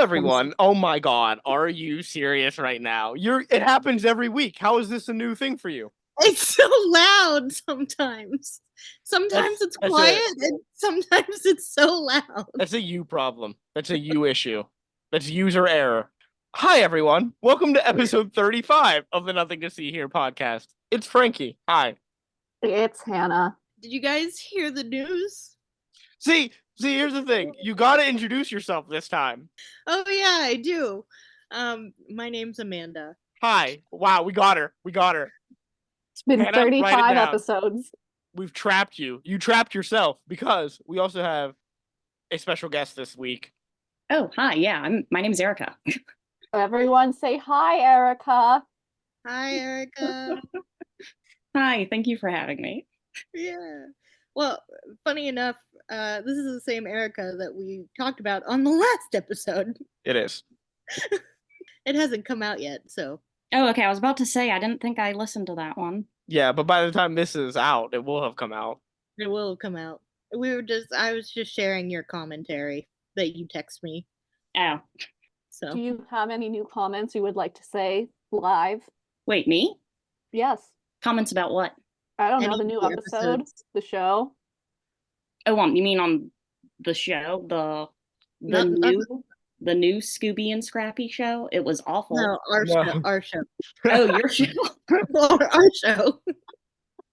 everyone. Oh my god, are you serious right now? It happens every week. How is this a new thing for you? It's so loud sometimes. Sometimes it's that's quiet and sometimes it's so loud. That's a you problem. That's a you issue. That's user error. Hi everyone. Welcome to episode 35 of the Nothing to See Here podcast. It's Frankie. Hi. It's Hannah. Did you guys hear the news? See, here's the thing. You gotta introduce yourself this time. Oh yeah, I do. My name's Amanda. Hi. Wow, we got her. It's been Hannah, 35 episodes. We've trapped you. You trapped yourself because we also have a special guest this week. Oh, hi. Yeah, my name's Erika. Everyone say hi, Erika. Hi, Erika. Hi, thank you for having me. Yeah. Well, funny enough, this is the same Erika that we talked about on the last episode. It is. It hasn't come out yet, so. Oh, okay. I was about to say, I didn't think I listened to that one. Yeah, but by the time this is out, it will have come out. It will have come out. I was just sharing your commentary that you text me. Oh. So. Do you have any new comments you would like to say live? Wait, me? Yes. Comments about what? I don't know, the new episode, the show. Oh, you mean on the show? The new Scooby and Scrappy show? It was awful. No, our show. Oh, your show? Our show.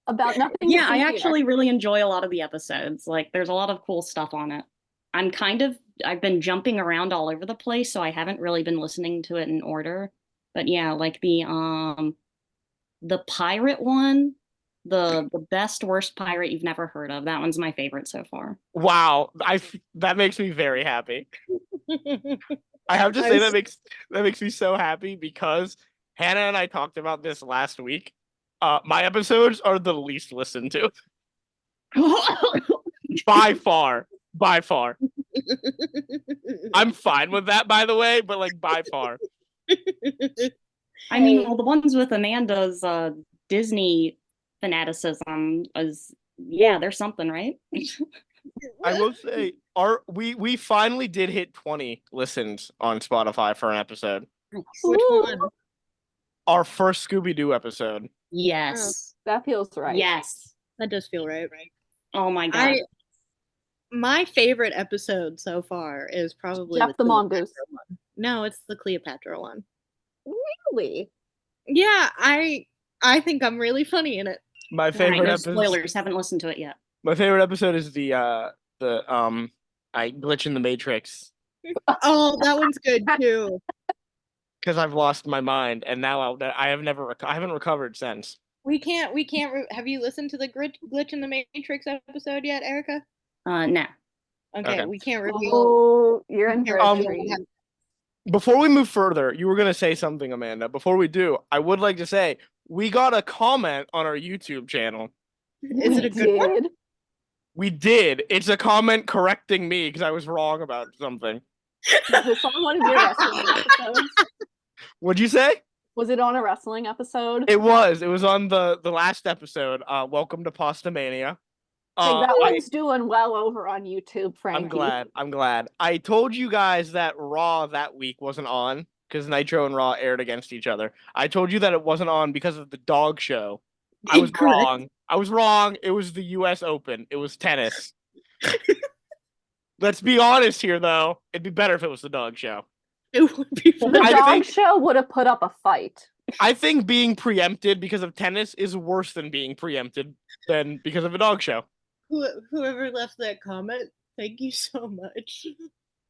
About nothing. Yeah, I actually really enjoy a lot of the episodes. Like, there's a lot of cool stuff on it. I've been jumping around all over the place, so I haven't really been listening to it in order. But yeah, like the pirate one, the best worst pirate you've never heard of. That one's my favorite so far. Wow, that makes me very happy. I have to say that makes me so happy because Hannah and I talked about this last week. My episodes are the least listened to. By far. I'm fine with that, by the way, but like by far. I mean, well, the ones with Amanda's Disney fanaticism there's something, right? I will say, we finally did hit 20 listens on Spotify for an episode. Which one? Our first Scooby-Doo episode. Yes. That feels right. Yes. That does feel right. Oh my god. My favorite episode so far is probably Jeff the Mongoose. No, it's the Cleopatra one. Really? Yeah, I think I'm really funny in it. My favorite episode. Spoilers, haven't listened to it yet. My favorite episode is the I glitch in the Matrix. Oh, that one's good too. Because I've lost my mind, and now I haven't recovered since. We can't. Have you listened to the glitch in the Matrix episode yet, Erika? No. Okay, we can't reveal. Oh, you're in for a treat. Before we move further, you were gonna say something, Amanda. Before we do, I would like to say we got a comment on our YouTube channel. Is it a good one? We did. It's a comment correcting me because I was wrong about something. Was this on one of your wrestling episodes? What'd you say? Was it on a wrestling episode? It was. It was on the last episode. Welcome to Pasta Mania. That one's doing well over on YouTube, Frankie. I'm glad. I told you guys that Raw that week wasn't on because Nitro and Raw aired against each other. I told you that it wasn't on because of the dog show. I was wrong. It was the US Open. It was tennis. Let's be honest here, though. It'd be better if it was the dog show. It would be. The dog show would have put up a fight. I think being preempted because of tennis is worse than being preempted than because of a dog show. Whoever left that comment, thank you so much.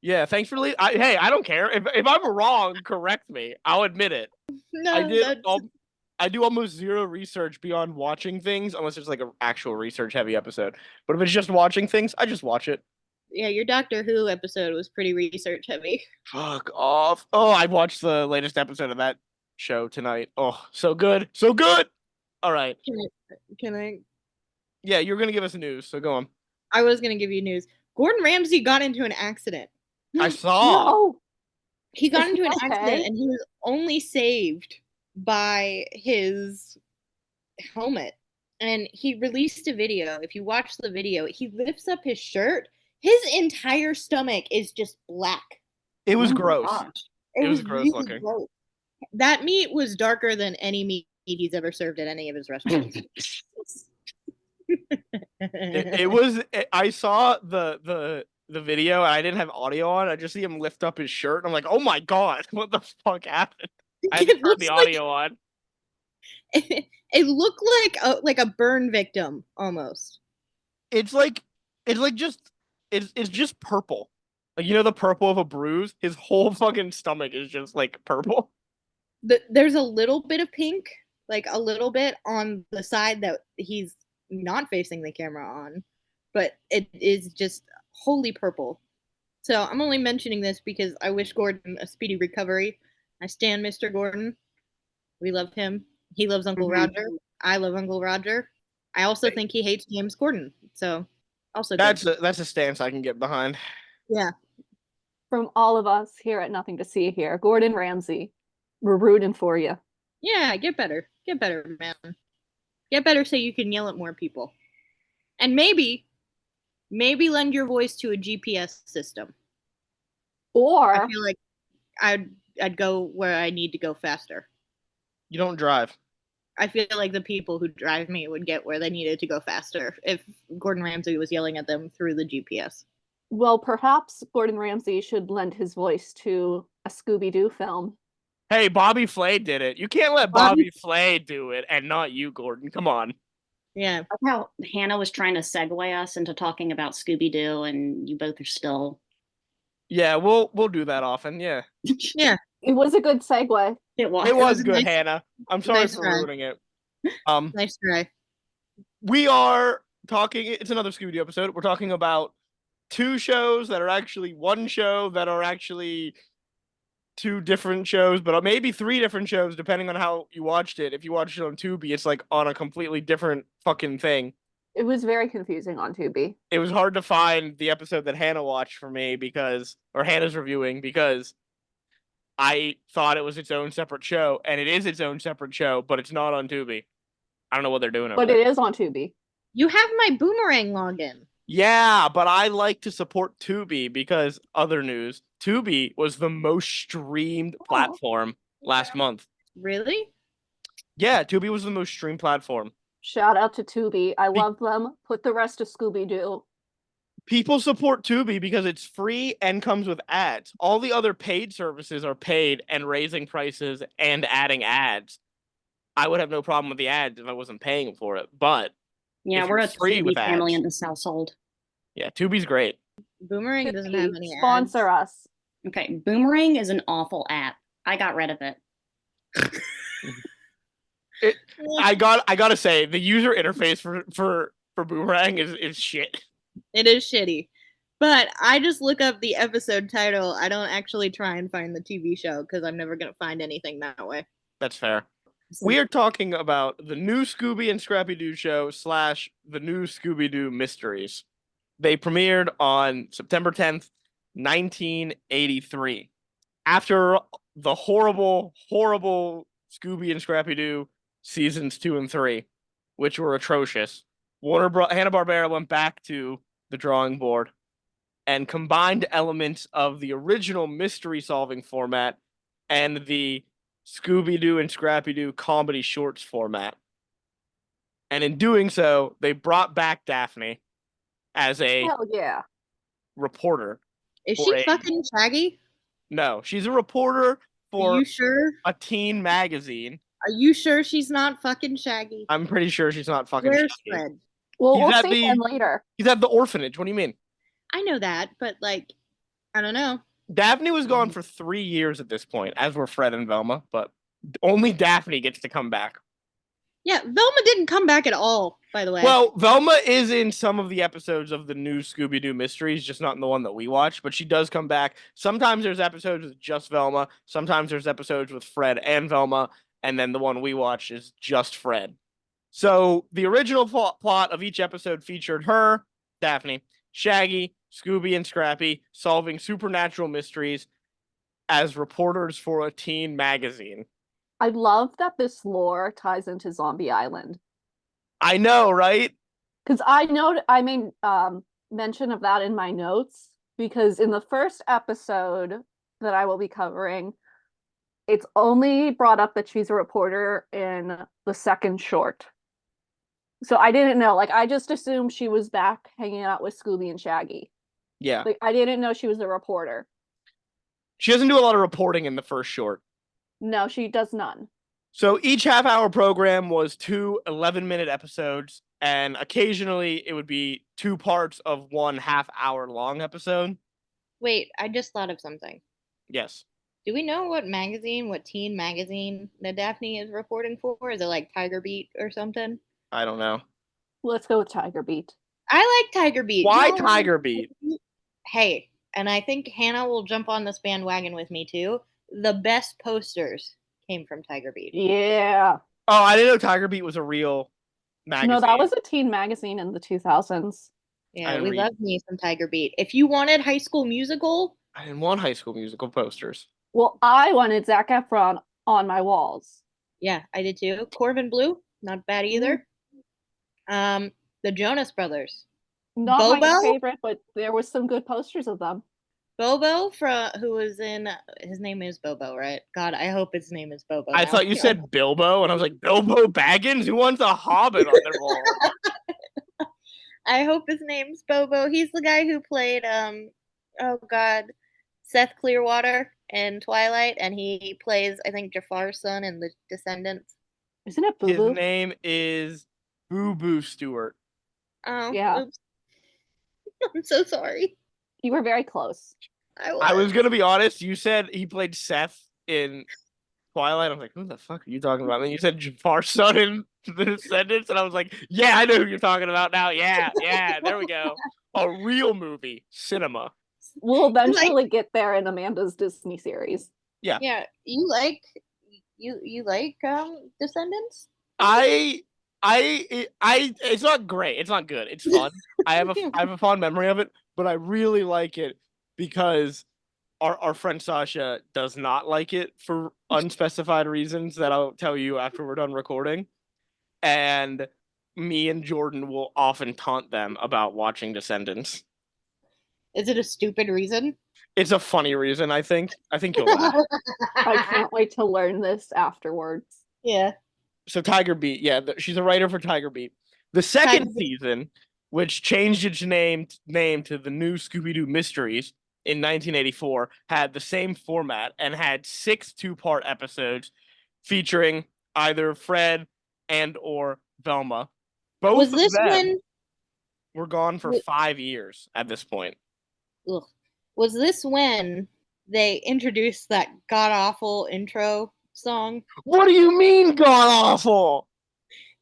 Yeah, thanks for leaving. Hey, I don't care. If I'm wrong, correct me. I'll admit it. No, I do almost zero research beyond watching things, unless it's like an actual research-heavy episode. But if it's just watching things, I just watch it. Yeah, your Doctor Who episode was pretty research-heavy. Fuck off. Oh, I watched the latest episode of that show tonight. Oh, so good. So good! All right. Can I? Yeah, you're going to give us news, so go on. I was going to give you news. Gordon Ramsay got into an accident. I saw. No. He got into an accident, and he was only saved by his helmet. And he released a video. If you watch the video, he lifts up his shirt. His entire stomach is just black. It was Oh my gross. gosh. It was gross really looking. gross. That meat was darker than any meat he's ever served at any of his restaurants. It was. I saw the video and I didn't have audio on. I just see him lift up his shirt. And I'm like, oh my god, what the fuck happened? I had to turn the audio on. It looked like a burn victim almost. It's just purple. Like, you know, the purple of a bruise. His whole fucking stomach is just like purple. There's a little bit of pink, like a little bit on the side that he's not facing the camera on, but it is just wholly purple. So I'm only mentioning this because I wish Gordon a speedy recovery. I stand Mr. Gordon. We love him. He loves Uncle Roger. I love Uncle Roger. I also think he hates James Gordon. So also that's a stance I can get behind. Yeah. From all of us here at Nothing to See Here, Gordon Ramsay, we're rooting for you. Yeah, get better. Get better, man. Get better so you can yell at more people. And maybe lend your voice to a GPS system. Or I feel like I'd go where I need to go faster. You don't drive. I feel like the people who drive me would get where they needed to go faster if Gordon Ramsay was yelling at them through the GPS. well, perhaps Gordon Ramsay should lend his voice to a Scooby-Doo film. Hey, Bobby Flay did it. You can't let Bobby Flay do it and not you, Gordon. Come on. Yeah. That's how Hannah was trying to segue us into talking about Scooby-Doo, and you both are still. Yeah, we'll do that often. Yeah. Yeah. It was a good segue. It was. It was a good, nice- Hannah. I'm sorry nice for try. ruining it. Nice try. We are talking. It's another Scooby-Doo episode. We're talking about two shows that are actually one show that are actually two different shows, but maybe three different shows depending on how you watched it. If you watched it on Tubi, it's like on a completely different fucking thing. It was very confusing on Tubi. It was hard to find the episode that Hannah watched for me or Hannah's reviewing, because I thought it was its own separate show, and it is its own separate show, but it's not on Tubi. I don't know what they're doing over But there. it is on Tubi. You have my Boomerang login. Yeah, but I like to support Tubi because other news. Tubi was the most streamed platform last month. Really? Yeah, Tubi was the most streamed platform. Shout out to Tubi. I love them. Put the rest of Scooby-Doo. People support Tubi because it's free and comes with ads. All the other paid services are paid and raising prices and adding ads. I would have no problem with the ads if I wasn't paying for it, but Yeah, if we're you're a free Tubi with family ads. in this household. Yeah, Tubi's great. Boomerang doesn't have any ads. Sponsor us. Okay, Boomerang is an awful app. I got rid of it. I gotta say, the user interface for Boomerang is shit. It is shitty. But I just look up the episode title. I don't actually try and find the TV show because I'm never going to find anything that way. That's fair. We are talking about the new Scooby and Scrappy-Doo Show / the new Scooby-Doo Mysteries. They premiered on September 10th, 1983. After the horrible, horrible Scooby and Scrappy-Doo seasons 2 and 3, which were atrocious, Hanna-Barbera went back to the drawing board and combined elements of the original mystery-solving format and the Scooby-Doo and Scrappy-Doo comedy shorts format. And in doing so, they brought back Daphne as a Hell yeah. reporter. Is For she fucking Shaggy? No, she's a reporter Are for you sure? a teen magazine. Are you sure she's not fucking Shaggy? I'm pretty sure she's not fucking Where's Shaggy. Fred? Well, He's we'll at see him later. He's at the orphanage. What do you mean? I know that, but like, I don't know. Daphne was gone for 3 years at this point, as were Fred and Velma, but only Daphne gets to come back. Yeah, Velma didn't come back at all, by the way. Well, Velma is in some of the episodes of the new Scooby-Doo Mysteries, just not in the one that we watched, but she does come back. Sometimes there's episodes with just Velma, sometimes there's episodes with Fred and Velma, and then the one we watched is just Fred. So the original plot of each episode featured her, Daphne, Shaggy, Scooby, and Scrappy solving supernatural mysteries as reporters for a teen magazine. I love that this lore ties into Zombie Island. I know, right? Because I made mention of that in my notes, because in the first episode, that I will be covering, it's only brought up that she's a reporter in the second short. So I didn't know. Like, I just assumed she was back hanging out with Scooby and Shaggy. Yeah. Like, I didn't know she was a reporter. She doesn't do a lot of reporting in the first short. No, she does none. So each half-hour program was 2 11-minute episodes, and occasionally it would be 2 parts of one half-hour long episode. Wait, I just thought of something. Yes. Do we know what teen magazine that Daphne is reporting for? Is it like Tiger Beat or something? I don't know. Let's go with Tiger Beat. I like Tiger Beat. Why Tiger Beat? Hey, and I think Hannah will jump on this bandwagon with me too. The best posters came from Tiger Beat. Yeah. Oh, I didn't know Tiger Beat was a real magazine. No, that was a teen magazine in the 2000s. Yeah, we love me some Tiger Beat. If you wanted High School Musical, I didn't want High School Musical posters. Well, I wanted Zac Efron on my walls. Yeah, I did too. Corvin Blue, not bad either. The Jonas Brothers. Not Bobo? my favorite, but there was some good posters of them. Bobo, who was in, his name is Bobo, right? God, I hope his name is Bobo. I thought you said Bilbo, and I was like, Bilbo Baggins? Who wants a Hobbit on their wall? I hope his name's Bobo. He's the guy who played, oh God, Seth Clearwater in Twilight, and he plays, I think, Jafar's son in The Descendants. Isn't it Boo Boo? His name is Boo Boo Stewart. Oh, yeah. Oops. I'm so sorry. You were very close. I was gonna be honest. You said he played Seth in Twilight. I was like, who the fuck are you talking about? And then you said Jafar's son in The Descendants, and I was like, yeah, I know who you're talking about now. Yeah, there we go. A real movie, cinema. We'll eventually get there in Amanda's Disney series. Yeah. Yeah. You like Descendants? It's not great. It's not good. It's fun. I have a fond memory of it, but I really like it because our friend Sasha does not like it for unspecified reasons that I'll tell you after we're done recording. And me and Jordan will often taunt them about watching Descendants. Is it a stupid reason? It's a funny reason, I think. I think you'll laugh. I can't wait to learn this afterwards. Yeah. So Tiger Beat, yeah, she's a writer for Tiger Beat. The second season, which changed its name to the new Scooby-Doo Mysteries in 1984, had the same format and had 6 2-part episodes featuring either Fred and or Velma. Both was this of them when were gone for 5 years at this point. Ugh. Was this when they introduced that god-awful intro song? What do you mean god-awful?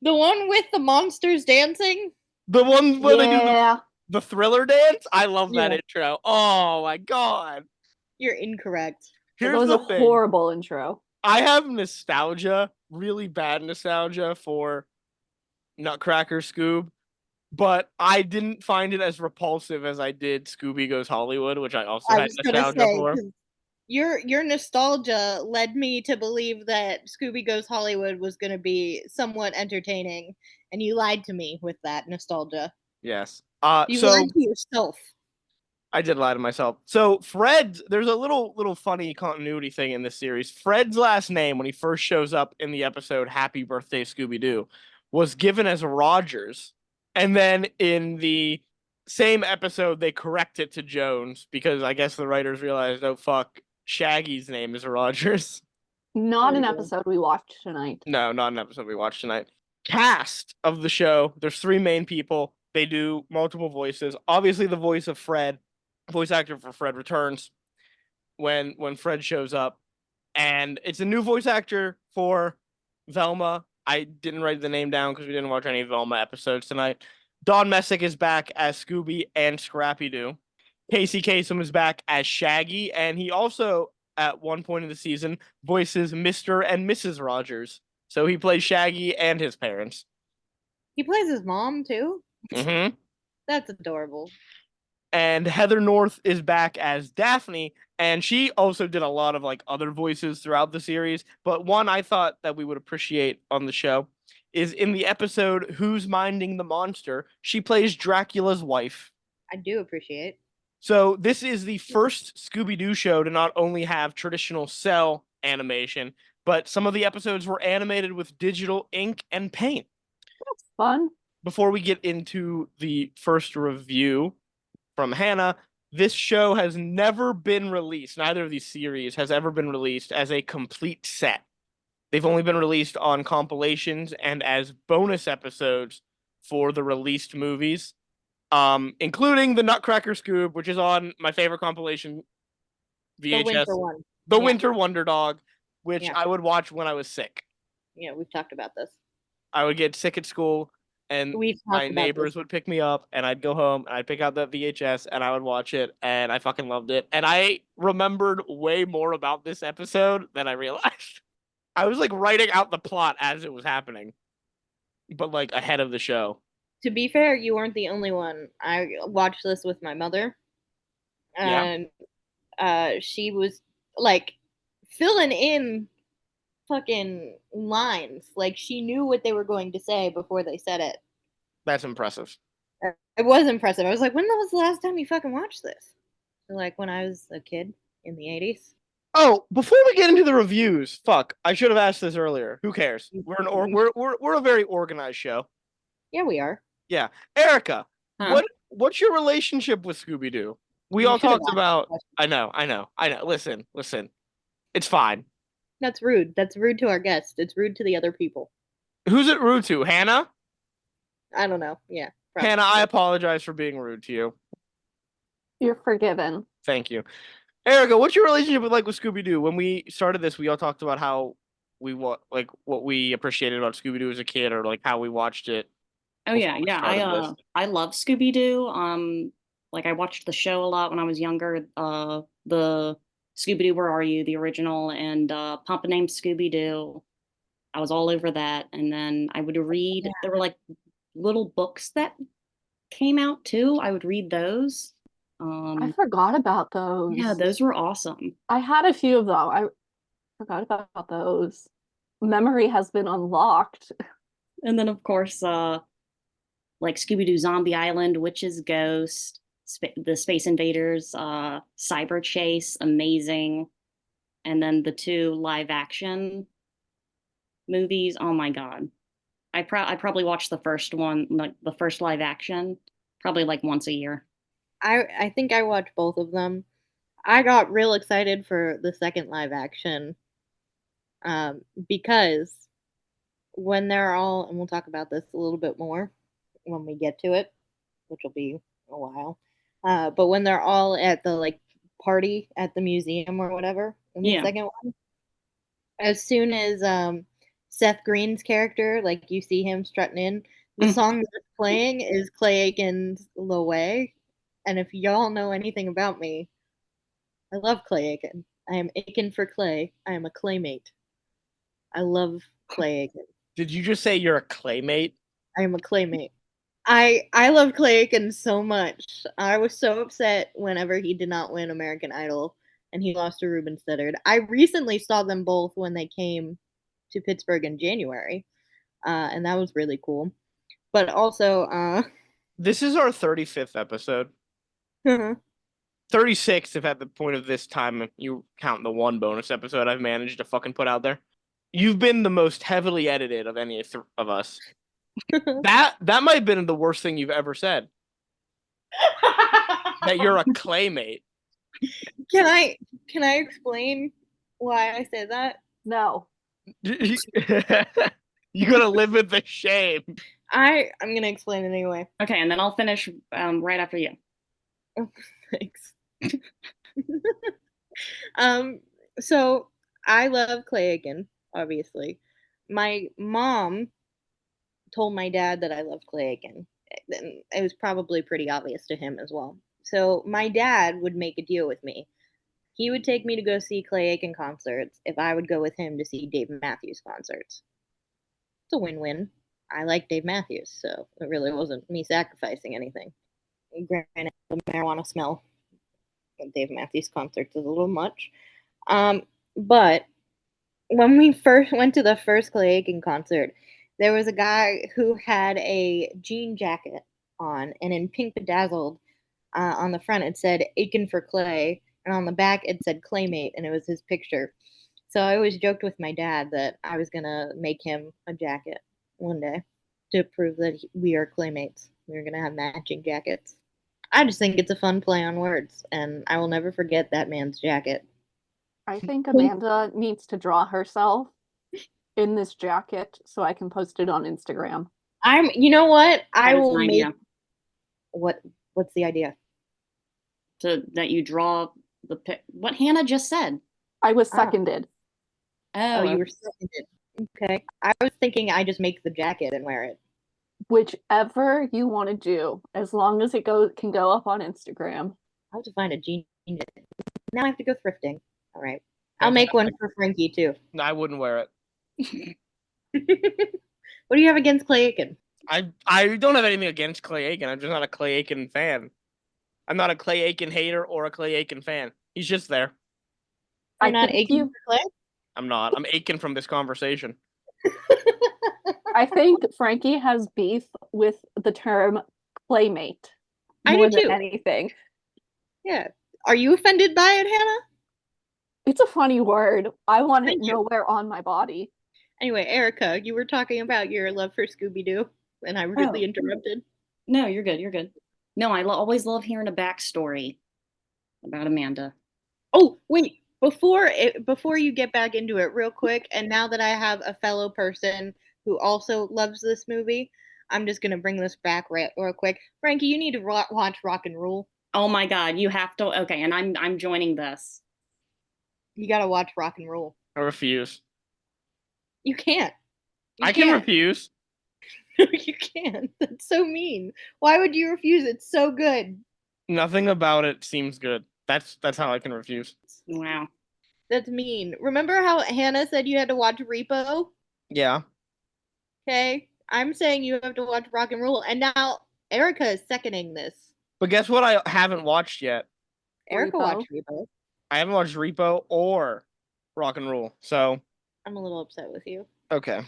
The one with the monsters dancing? The one where they do the Thriller dance? I love that intro. Oh my god. You're incorrect. It was a horrible intro. I have nostalgia, really bad nostalgia for Nutcracker Scoob, but I didn't find it as repulsive as I did Scooby Goes Hollywood, which I also had nostalgia for. Your nostalgia led me to believe that Scooby Goes Hollywood was going to be somewhat entertaining, and you lied to me with that nostalgia. Yes. You lied to yourself. I did lie to myself. So there's a little funny continuity thing in this series. Fred's last name, when he first shows up in the episode Happy Birthday Scooby-Doo, was given as Rogers. And then in the same episode, they correct it to Jones because I guess the writers realized, oh, fuck, Shaggy's name is Rogers. Not an episode we watched tonight. No, not an episode we watched tonight. Cast of the show, there's 3 main people. They do multiple voices. Obviously, the voice of Fred, voice actor for Fred, returns when Fred shows up. And it's a new voice actor for Velma. I didn't write the name down because we didn't watch any Velma episodes tonight. Don Messick is back as Scooby and Scrappy-Doo. Casey Kasem is back as Shaggy, and he also, at one point in the season, voices Mr. and Mrs. Rogers. So he plays Shaggy and his parents. He plays his mom, too? Mm-hmm. That's adorable. And Heather North is back as Daphne, and she also did a lot of other voices throughout the series. But one I thought that we would appreciate on the show is in the episode Who's Minding the Monster, she plays Dracula's wife. I do appreciate. So this is the first Scooby-Doo show to not only have traditional cell animation, but some of the episodes were animated with digital ink and paint. That's fun. Before we get into the first review from Hannah, this show has never been released. Neither of these series has ever been released as a complete set. They've only been released on compilations and as bonus episodes for the released movies, including the Nutcracker Scoob, which is on my favorite compilation VHS, The winter one. The Yeah. Winter Wonder Dog, which Yeah. I would watch when I was sick. Yeah, we've talked about this. I would get sick at school, and We've talked my about neighbors this. would pick me up, and I'd go home, and I'd pick out the VHS, and I would watch it, and I fucking loved it. And I remembered way more about this episode than I realized. I was like writing out the plot as it was happening, but like ahead of the show. To be fair, you weren't the only one. I watched this with my mother, Yeah. and she was like filling in fucking lines. Like she knew what they were going to say before they said it. That's impressive. It was impressive. I was like, when was the last time you fucking watched this? Like when I was a kid in the 80s. Oh, before we get into the reviews, fuck, I should have asked this earlier. Who cares? We're a very organized show. Yeah, we are. Yeah, Erika, Huh? what's your relationship with Scooby-Doo? We You all should have talked asked about. that question. I know. Listen. It's fine. That's rude. That's rude to our guests. It's rude to the other people. Who's it rude to? Hannah? I don't know. Yeah. probably. Hannah, I apologize for being rude to you. You're forgiven. Thank you. Erika, what's your relationship with Scooby-Doo? When we started this, we all talked about how what we appreciated about Scooby-Doo as a kid, or like how we watched it. Oh yeah, before we yeah. started this. I love Scooby-Doo. Like I watched the show a lot when I was younger. The Scooby-Doo, Where Are You? The original, and Papa Named Scooby-Doo. I was all over that. And then I would read. There were like little books that came out too. I would read those. I forgot about those. Yeah, those were awesome. I had a few of them. I forgot about those. Memory has been unlocked. And then of course, like Scooby-Doo Zombie Island, Witch's Ghost, the Space Invaders, Cyber Chase, amazing. And then the 2 live action movies. Oh my god. I probably watched the first one, like the first live action, probably like once a year. I think I watched both of them. I got real excited for the second live action because when they're all, and we'll talk about this a little bit more when we get to it, which will be a while. But when they're all at the like party at the museum or whatever in the Yeah. second one, as soon as Seth Green's character, like you see him strutting in, the song that's playing is Clay Aiken's "The Way." And if y'all know anything about me, I love Clay Aiken. I am Aiken for Clay. I am a claymate. I love Clay Aiken. Did you just say you're a claymate? I am a claymate. I love Clay Aiken so much. I was so upset whenever he did not win American Idol and he lost to Ruben Studdard. I recently saw them both when they came to Pittsburgh in January, and that was really cool. But also, This is our 35th episode. 36th if at the point of this time you count the one bonus episode I've managed to fucking put out there. You've been the most heavily edited of any of us. That might have been the worst thing you've ever said. That you're a claymate. Can I explain why I said that? No. You're gonna live with the shame. I'm gonna explain it anyway. Okay, and then I'll finish right after you. Thanks. So I love Clay Aiken, obviously. My mom told my dad that I loved Clay Aiken. And it was probably pretty obvious to him as well. So my dad would make a deal with me. He would take me to go see Clay Aiken concerts if I would go with him to see Dave Matthews concerts. It's a win-win. I like Dave Matthews, so it really wasn't me sacrificing anything. Granted, the marijuana smell at Dave Matthews concerts is a little much. But when we first went to the first Clay Aiken concert, there was a guy who had a jean jacket on, and in Pink Bedazzled, On the front, it said Aiken for Clay, and on the back, it said Claymate, and it was his picture. So I always joked with my dad that I was gonna make him a jacket one day to prove that we are Claymates. We were gonna have matching jackets. I just think it's a fun play on words, and I will never forget that man's jacket. I think Amanda needs to draw herself in this jacket so I can post it on Instagram. You know what? I That is will an make idea. what's the idea? That you draw what Hannah just said. I was seconded. Oh, you okay. were seconded. Okay. I was thinking I just make the jacket and wear it. Whichever you want to do, as long as it can go up on Instagram. I'll have to find a jean. Now I have to go thrifting. All right. I'll make one for Frankie too. No, I wouldn't wear it. What do you have against Clay Aiken? I don't have anything against Clay Aiken. I'm just not a Clay Aiken fan. I'm not a Clay Aiken hater or a Clay Aiken fan. He's just there. You're not aching for Clay? I'm not. I'm aching from this conversation. I think Frankie has beef with the term playmate more than anything. Yeah. Are you offended by it, Hannah? It's a funny word. I want it nowhere on my body. Anyway, Erika, you were talking about your love for Scooby-Doo, and I really interrupted. No, you're good. You're good. No, I always love hearing a backstory about Amanda. Oh, wait. Before you get back into it, real quick, and now that I have a fellow person who also loves this movie, I'm just gonna bring this back real quick. Frankie, you need to watch Rock and Roll. Oh my God, you have to. Okay, and I'm joining this. You gotta watch Rock and Roll. I refuse. You can't. I can refuse. You can't. That's so mean. Why would you refuse? It's so good. Nothing about it seems good. That's how I can refuse. Wow. That's mean. Remember how Hannah said you had to watch Repo? Yeah. Okay. I'm saying you have to watch Rock and Roll. And now Erika is seconding this. But guess what I haven't watched yet? Erika watched Repo. I haven't watched Repo or Rock and Roll. So I'm a little upset with you. Okay.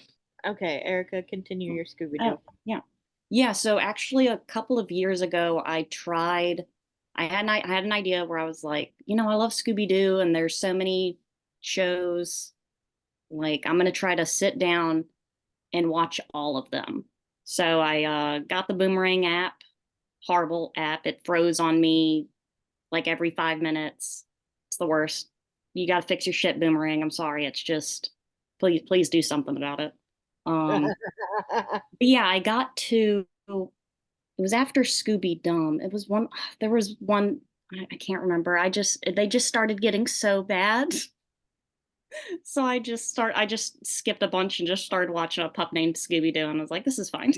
Okay, Erika, continue your Scooby-Doo. Oh, yeah. Yeah, so actually a couple of years ago I had an idea where I was like, I love Scooby-Doo and there's so many shows. Like, I'm going to try to sit down and watch all of them. So I got the Boomerang app, horrible app. It froze on me like every 5 minutes. It's the worst. You got to fix your shit, Boomerang. I'm sorry. It's just, please do something about it. But yeah, I got to, it was after Scooby Dumb. There was one, I can't remember. They just started getting so bad. So I just skipped a bunch and just started watching a pup named Scooby-Doo and I was like, this is fine.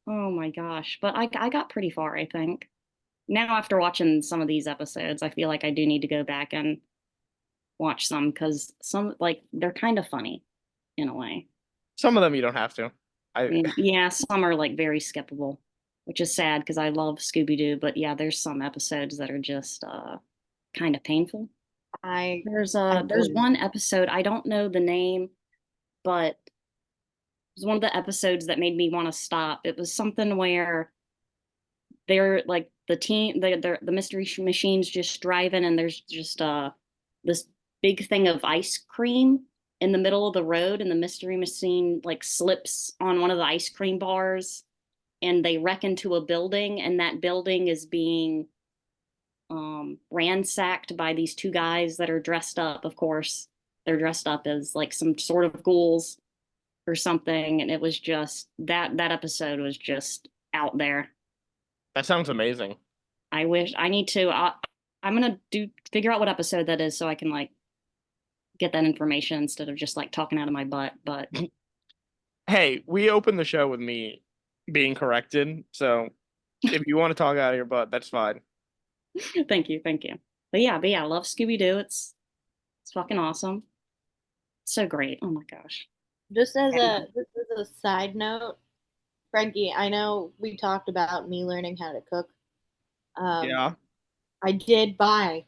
Oh my gosh. But I got pretty far, I think. Now after watching some of these episodes, I feel like I do need to go back and watch some because some, like, they're kind of funny in a way. Some of them you don't have to. Yeah, some are like very skippable, which is sad because I love Scooby-Doo, but yeah, there's some episodes that are just kind of painful. There's one episode, I don't know the name, but it was one of the episodes that made me want to stop. It was something where they're like the mystery machine's just driving and there's just this big thing of ice cream in the middle of the road and the mystery machine like slips on one of the ice cream bars and they wreck into a building and that building is being ransacked by these two guys that are dressed up. Of course, they're dressed up as like some sort of ghouls or something, and it was just that episode was just out there. That sounds amazing. I wish I need to. I'm gonna figure out what episode that is so I can like get that information instead of just like talking out of my butt. But hey, we opened the show with me being corrected, so if you want to talk out of your butt, that's fine. Thank you. But yeah, I love Scooby-Doo. It's fucking awesome. It's so great. Oh my gosh. Just as a side note, Frankie, I know we talked about me learning how to cook. Yeah. I did buy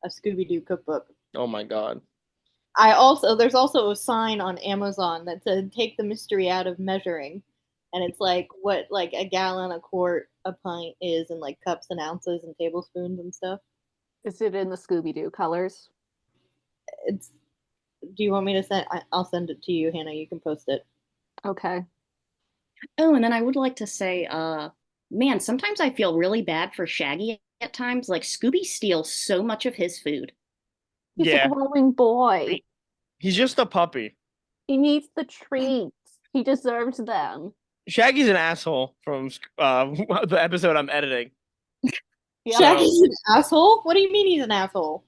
a Scooby-Doo cookbook. Oh my God. There's also a sign on Amazon that said "Take the mystery out of measuring," and it's like a gallon, a quart, a pint is in like cups and ounces and tablespoons and stuff. Is it in the Scooby-Doo colors? It's. Do you want me to send? I'll send it to you, Hannah. You can post it. Okay. Oh, and then I would like to say, man, sometimes I feel really bad for Shaggy at times. Like Scooby steals so much of his food. He's a Yeah, growing boy. he's just a puppy. He needs the treats. He deserves them. Shaggy's an asshole from the episode I'm editing. Yeah. Shaggy's an asshole. What do you mean he's an asshole?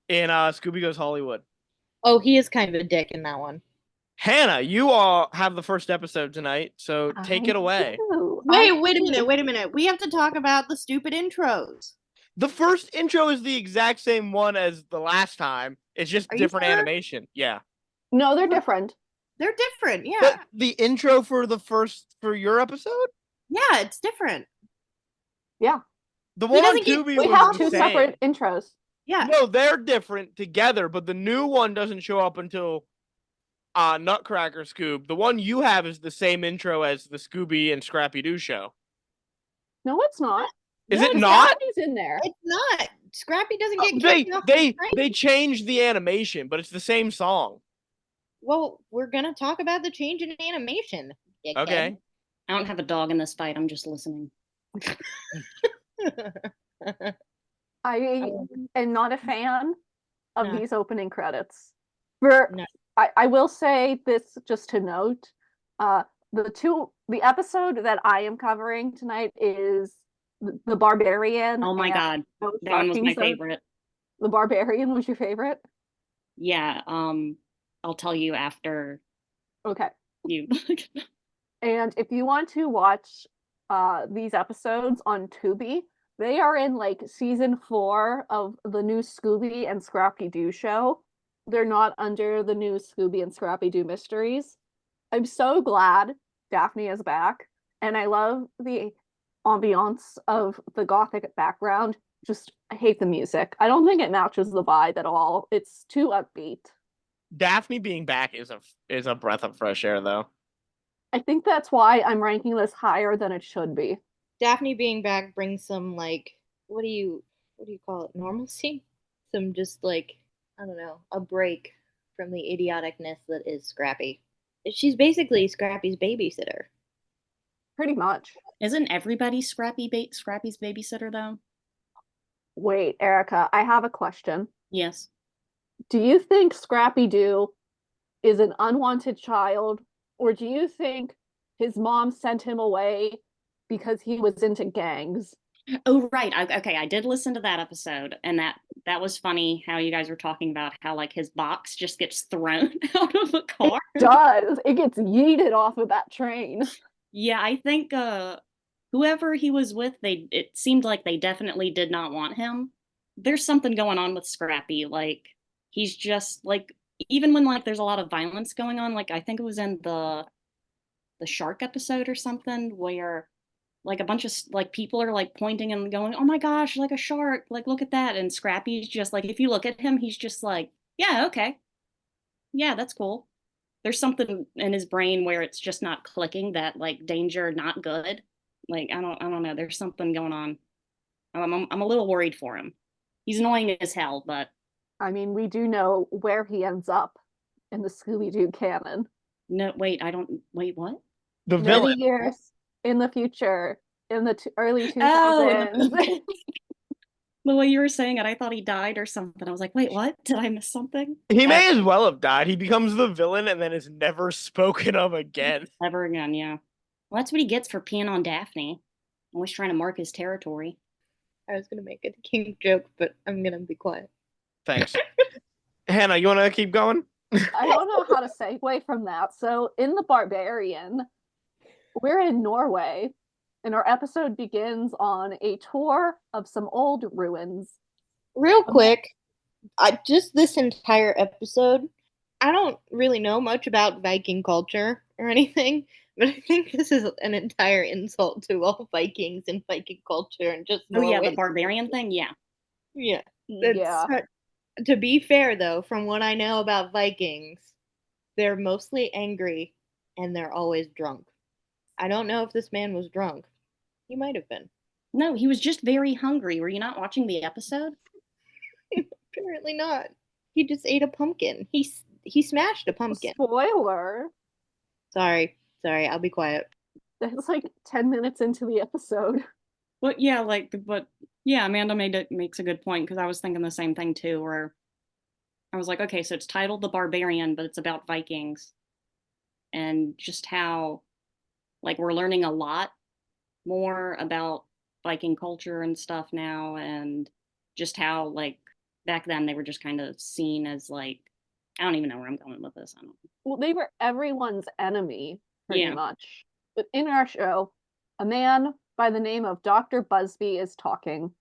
In Scooby Goes Hollywood. Oh, he is kind of a dick in that one. Hannah, you all have the first episode tonight, so take it away. Wait a minute. We have to talk about the stupid intros. The first intro is the exact same one as the last time. It's just Are you different sure? animation. Yeah. No, they're different. They're different, yeah. The intro for your episode? Yeah, it's different. Yeah. The one on doesn't get- Tubi We was have the two same. separate intros. Yeah. No, they're different together, but the new one doesn't show up until Nutcracker Scoob. The one you have is the same intro as the Scooby and Scrappy-Doo Show. No, it's not. Is No, it not? Scrappy's in there. It's not. Scrappy doesn't get kicked off the train. They changed the animation, but it's the same song. Well, we're gonna talk about the change in animation. dickhead. Okay. I don't have a dog in this fight. I'm just listening. I am not a fan of No. these opening credits. For No. I will say this just to note, the episode that I am covering tonight is the Barbarian. Oh my and God. Ghost That one was Stalking my Zone. favorite. The Barbarian was your favorite? Yeah. I'll tell you after Okay. you. And if you want to watch these episodes on Tubi, they are in like season 4 of the new Scooby and Scrappy-Doo show. They're not under the new Scooby and Scrappy-Doo Mysteries. I'm so glad Daphne is back, and I love the ambiance of the gothic background. Just I hate the music. I don't think it matches the vibe at all. It's too upbeat. Daphne being back is a breath of fresh air, though. I think that's why I'm ranking this higher than it should be. Daphne being back brings some like what do you call it? Normalcy? Some just like I don't know, a break from the idioticness that is Scrappy. She's basically Scrappy's babysitter. Pretty much. Isn't everybody Scrappy's babysitter though? Wait, Erika, I have a question. Yes. Do you think Scrappy-Doo is an unwanted child, or do you think his mom sent him away because he was into gangs? Oh, right. Okay, I did listen to that episode, and that was funny how you guys were talking about how like his box just gets thrown out of the car. It does. It gets yeeted off of that train. Yeah, I think whoever he was with, it seemed like they definitely did not want him. There's something going on with Scrappy. Like he's just like even when like there's a lot of violence going on, like I think it was in the shark episode or something where like a bunch of like people are like pointing and going, "Oh my gosh, like a shark, like look at that." And Scrappy's just like if you look at him, he's just like, "Yeah, okay. Yeah, that's cool." There's something in his brain where it's just not clicking that like danger not good. Like I don't know, there's something going on. I'm a little worried for him. He's annoying as hell, but I mean, we do know where he ends up in the Scooby-Doo canon. no, wait, wait, what? The Many villain. years in the future, in the early 2000s. Oh, the way you were saying it, I thought he died or something. I was like, wait, what? Did I miss something? He may as well have died. He becomes the villain and then is never spoken of again. Never again, yeah. Well, that's what he gets for peeing on Daphne. Always trying to mark his territory. I was gonna make a kink joke, but I'm gonna be quiet. Thanks. Hannah, you want to keep going? I don't know how to segue from that. So, in The Barbarian, we're in Norway, and our episode begins on a tour of some old ruins. Real quick, just this entire episode, I don't really know much about Viking culture or anything, but I think this is an entire insult to all Vikings and Viking culture and just Oh, yeah, Norway. the barbarian thing? Yeah. Yeah. Yeah. To be fair, though, from what I know about Vikings, they're mostly angry and they're always drunk. I don't know if this man was drunk. He might have been. No, he was just very hungry. Were you not watching the episode? Apparently not. He just ate a pumpkin. He smashed a pumpkin. Spoiler. Sorry. I'll be quiet. That's like 10 minutes into the episode. But yeah, Amanda makes a good point because I was thinking the same thing too, where I was like, okay, so it's titled The Barbarian, but it's about Vikings and just how like we're learning a lot more about Viking culture and stuff now, and just how like back then they were just kind of seen as like I don't even know where I'm going with this. I don't know. Well, they were everyone's enemy, pretty Yeah. much. But in our show, a man by the name of Dr. Busby is talking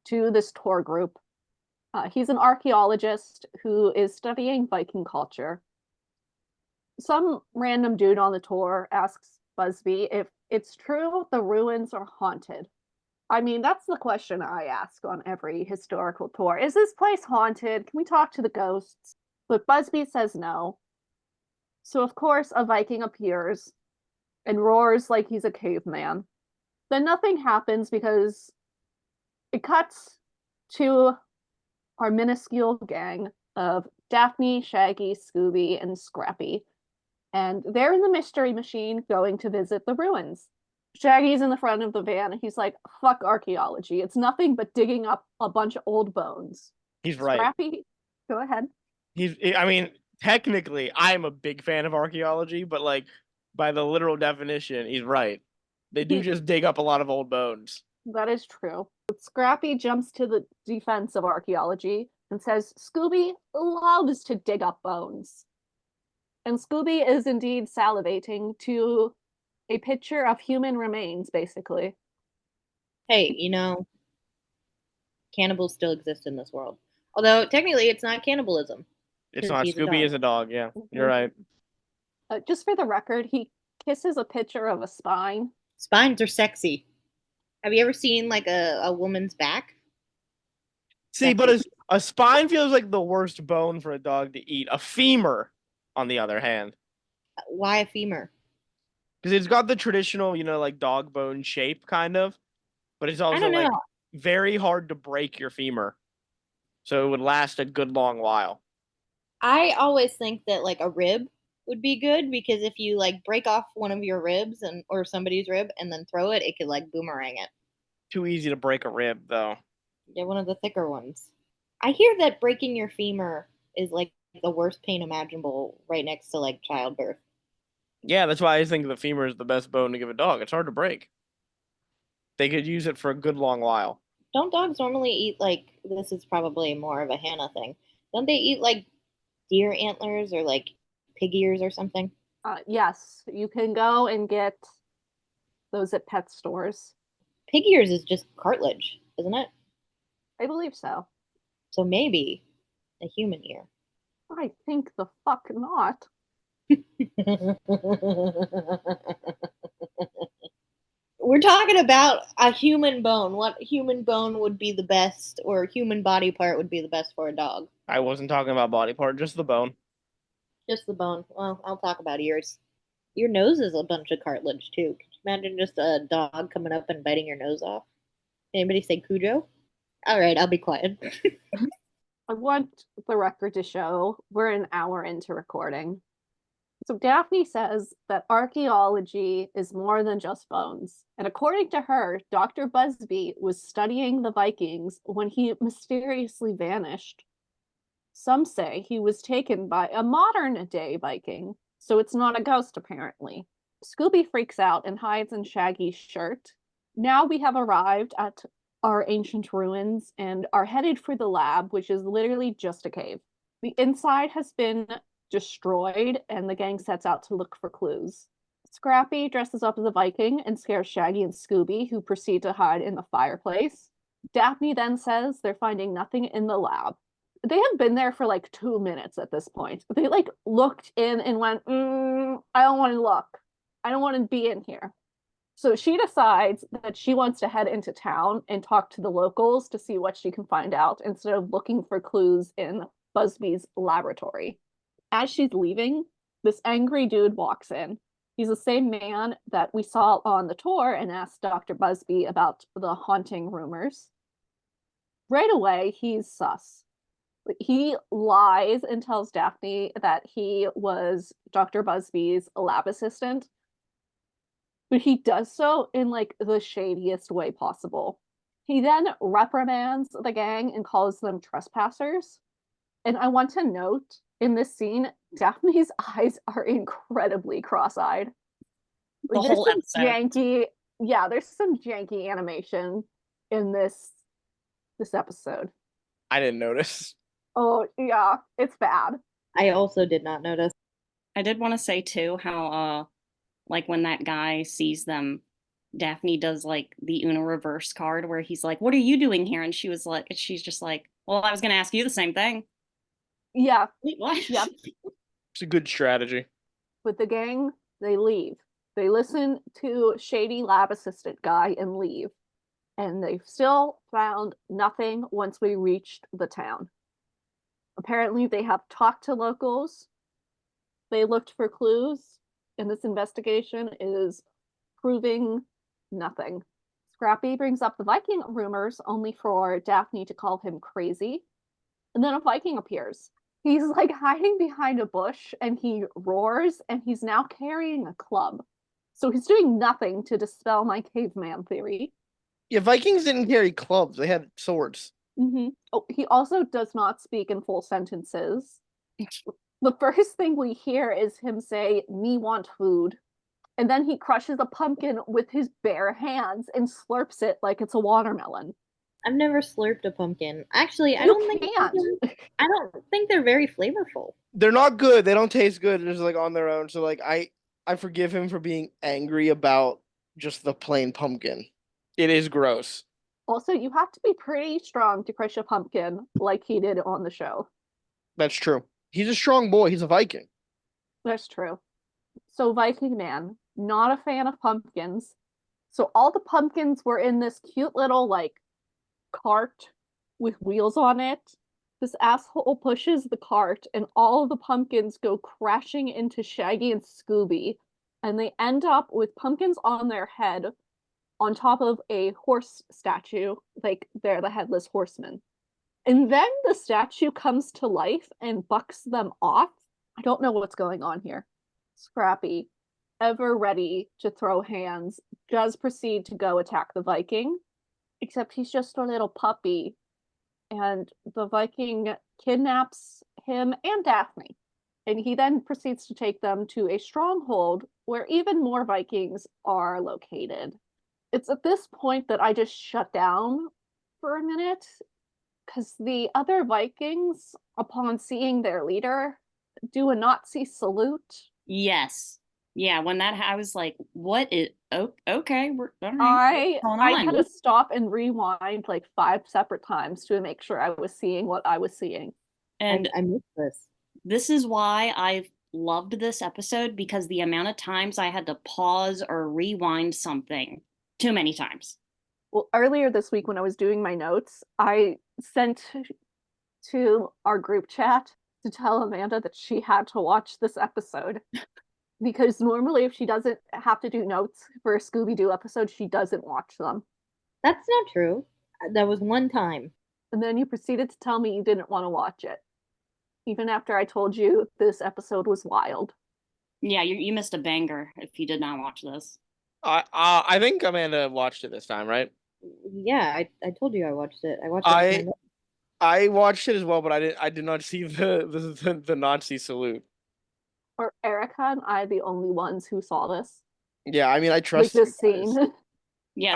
to this tour group. He's an archaeologist who is studying Viking culture. Some random dude on the tour asks Busby if it's true the ruins are haunted. I mean, that's the question I ask on every historical tour. Is this place haunted? Can we talk to the ghosts? But Busby says no. So, of course, a Viking appears and roars like he's a caveman. Then nothing happens because it cuts to our minuscule gang of Daphne, Shaggy, Scooby, and Scrappy. And they're in the mystery machine going to visit the ruins. Shaggy's in the front of the van and he's like, fuck archaeology. It's nothing but digging up a bunch of old bones. He's right. Scrappy, go ahead. I mean, technically, I'm a big fan of archaeology, but like by the literal definition, he's right. They do just dig up a lot of old bones. That is true. Scrappy jumps to the defense of archaeology and says Scooby loves to dig up bones. And Scooby is indeed salivating to a picture of human remains, basically. Hey, cannibals still exist in this world. Although technically it's not cannibalism. It's not. Scooby is a dog. Yeah, you're right. Just for the record, he kisses a picture of a spine. Spines are sexy. Have you ever seen like a woman's back? See, but a spine feels like the worst bone for a dog to eat. A femur, on the other hand. Why a femur? Because it's got the traditional, like dog bone shape, kind of. But it's also like very hard to break your femur. So it would last a good long while. I always think that like a rib would be good because if you like break off one of your ribs or somebody's rib and then throw it, it could like boomerang it. Too easy to break a rib, though. Yeah, one of the thicker ones. I hear that breaking your femur is like the worst pain imaginable right next to like childbirth. Yeah, that's why I think the femur is the best bone to give a dog. It's hard to break. They could use it for a good long while. Don't dogs normally eat like, this is probably more of a Hannah thing. Don't they eat like deer antlers or like pig ears or something? Yes, you can go and get those at pet stores. Pig ears is just cartilage, isn't it? I believe so. So maybe a human ear. I think the fuck not. We're talking about a human bone. What human bone would be the best, or human body part would be the best for a dog? I wasn't talking about body part, just the bone. Just the bone. Well, I'll talk about ears. Your nose is a bunch of cartilage too. Could you imagine just a dog coming up and biting your nose off? Anybody say Cujo? All right, I'll be quiet. I want the record to show we're an hour into recording. So Daphne says that archaeology is more than just bones. And according to her, Dr. Busby was studying the Vikings when he mysteriously vanished. Some say he was taken by a modern day Viking, so it's not a ghost apparently. Scooby freaks out and hides in Shaggy's shirt. Now we have arrived at our ancient ruins and are headed for the lab, which is literally just a cave. The inside has been destroyed, and the gang sets out to look for clues. Scrappy dresses up as a Viking and scares Shaggy and Scooby, who proceed to hide in the fireplace. Daphne then says they're finding nothing in the lab. They have been there for like 2 minutes at this point. They like looked in and went, I don't want to look. I don't want to be in here. So she decides that she wants to head into town and talk to the locals to see what she can find out instead of looking for clues in Busby's laboratory. As she's leaving, this angry dude walks in. He's the same man that we saw on the tour and asked Dr. Busby about the haunting rumors. Right away, he's sus. He lies and tells Daphne that he was Dr. Busby's lab assistant, but he does so in like the shadiest way possible. He then reprimands the gang and calls them trespassers. And I want to note in this scene, Daphne's eyes are incredibly cross-eyed. The whole episode. There's some janky animation in this episode. I didn't notice. Oh, yeah, it's bad. I also did not notice. I did want to say too how like when that guy sees them, Daphne does like the Uno reverse card where he's like, "What are you doing here?" And she's just like, "Well, I was gonna ask you the same thing." Yeah. Wait, what? Yep. It's a good strategy. With the gang, they leave. They listen to shady lab assistant guy and leave. And they've still found nothing once we reached the town. Apparently, they have talked to locals. They looked for clues, and this investigation is proving nothing. Scrappy brings up the Viking rumors only for Daphne to call him crazy. And then a Viking appears. He's like hiding behind a bush and he roars and he's now carrying a club. So he's doing nothing to dispel my caveman theory. Yeah, Vikings didn't carry clubs. They had swords. Mm-hmm. Oh, he also does not speak in full sentences. The first thing we hear is him say, "Me want food." And then he crushes a pumpkin with his bare hands and slurps it like it's a watermelon. I've never slurped a pumpkin. Actually, I You don't can't. I don't think they're very flavorful. They're not good. They don't taste good. They're just like on their own. So like I forgive him for being angry about just the plain pumpkin. It is gross. Also, you have to be pretty strong to crush a pumpkin like he did on the show. That's true. He's a strong boy. He's a Viking. That's true. So Viking Man, not a fan of pumpkins. So all the pumpkins were in this cute little like cart with wheels on it. This asshole pushes the cart and all of the pumpkins go crashing into Shaggy and Scooby, and they end up with pumpkins on their head on top of a horse statue, like they're the headless horseman. And then the statue comes to life and bucks them off. I don't know what's going on here. Scrappy, ever ready to throw hands, does proceed to go attack the Viking, except he's just a little puppy. And the Viking kidnaps him and Daphne. And he then proceeds to take them to a stronghold where even more Vikings are located. It's at this point that I just shut down for a minute, because the other Vikings, upon seeing their leader, do a Nazi salute. Yes. Yeah, when I was like, what is okay, we're all right. I had to stop and rewind like 5 separate times to make sure I was seeing what I was seeing. And I missed this. This is why I've loved this episode, because the amount of times I had to pause or rewind something too many times. Well, earlier this week when I was doing my notes, I sent to our group chat to tell Amanda that she had to watch this episode. Because normally if she doesn't have to do notes for a Scooby-Doo episode, she doesn't watch them. That's not true. That was one time. And then you proceeded to tell me you didn't want to watch it. Even after I told you this episode was wild. Yeah, you missed a banger if you did not watch this. I think Amanda watched it this time, right? Yeah, I told you I watched it. I watched it. I watched it as well, but I did not see the Nazi salute. Are Erika and I the only ones who saw this? Yeah, I mean, I trust this scene. Yeah,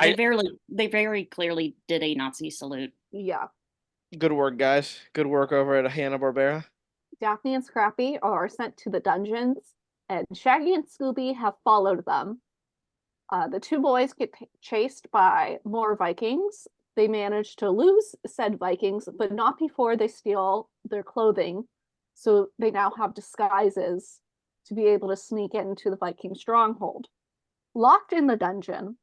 they very clearly did a Nazi salute. Yeah. Good work, guys. Good work over at Hanna-Barbera. Daphne and Scrappy are sent to the dungeons, and Shaggy and Scooby have followed them. The two boys get chased by more Vikings. They manage to lose said Vikings, but not before they steal their clothing. So they now have disguises to be able to sneak into the Viking stronghold. Locked in the dungeon,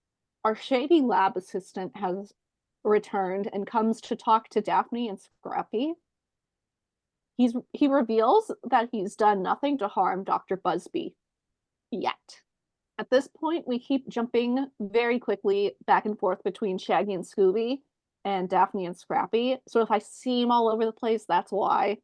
our shady lab assistant has returned and comes to talk to Daphne and Scrappy. He reveals that he's done nothing to harm Dr. Busby yet. At this point, we keep jumping very quickly back and forth between Shaggy and Scooby and Daphne and Scrappy. So if I seem all over the place, that's why.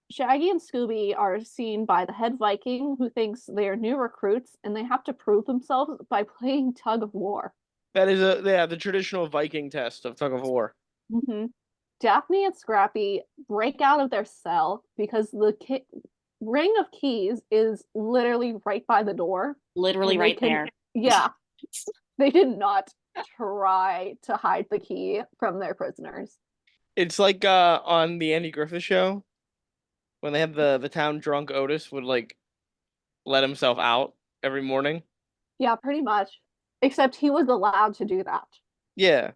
Shaggy and Scooby are seen by the head Viking who thinks they are new recruits and they have to prove themselves by playing tug of war. That is the traditional Viking test of tug of war. Mm-hmm. Daphne and Scrappy break out of their cell because the ring of keys is literally right by the door. Literally right there. Yeah. They did not try to hide the key from their prisoners. It's like on the Andy Griffith Show when they have the town drunk Otis would like let himself out every morning. Yeah, pretty much. Except he was allowed to do that. Yeah.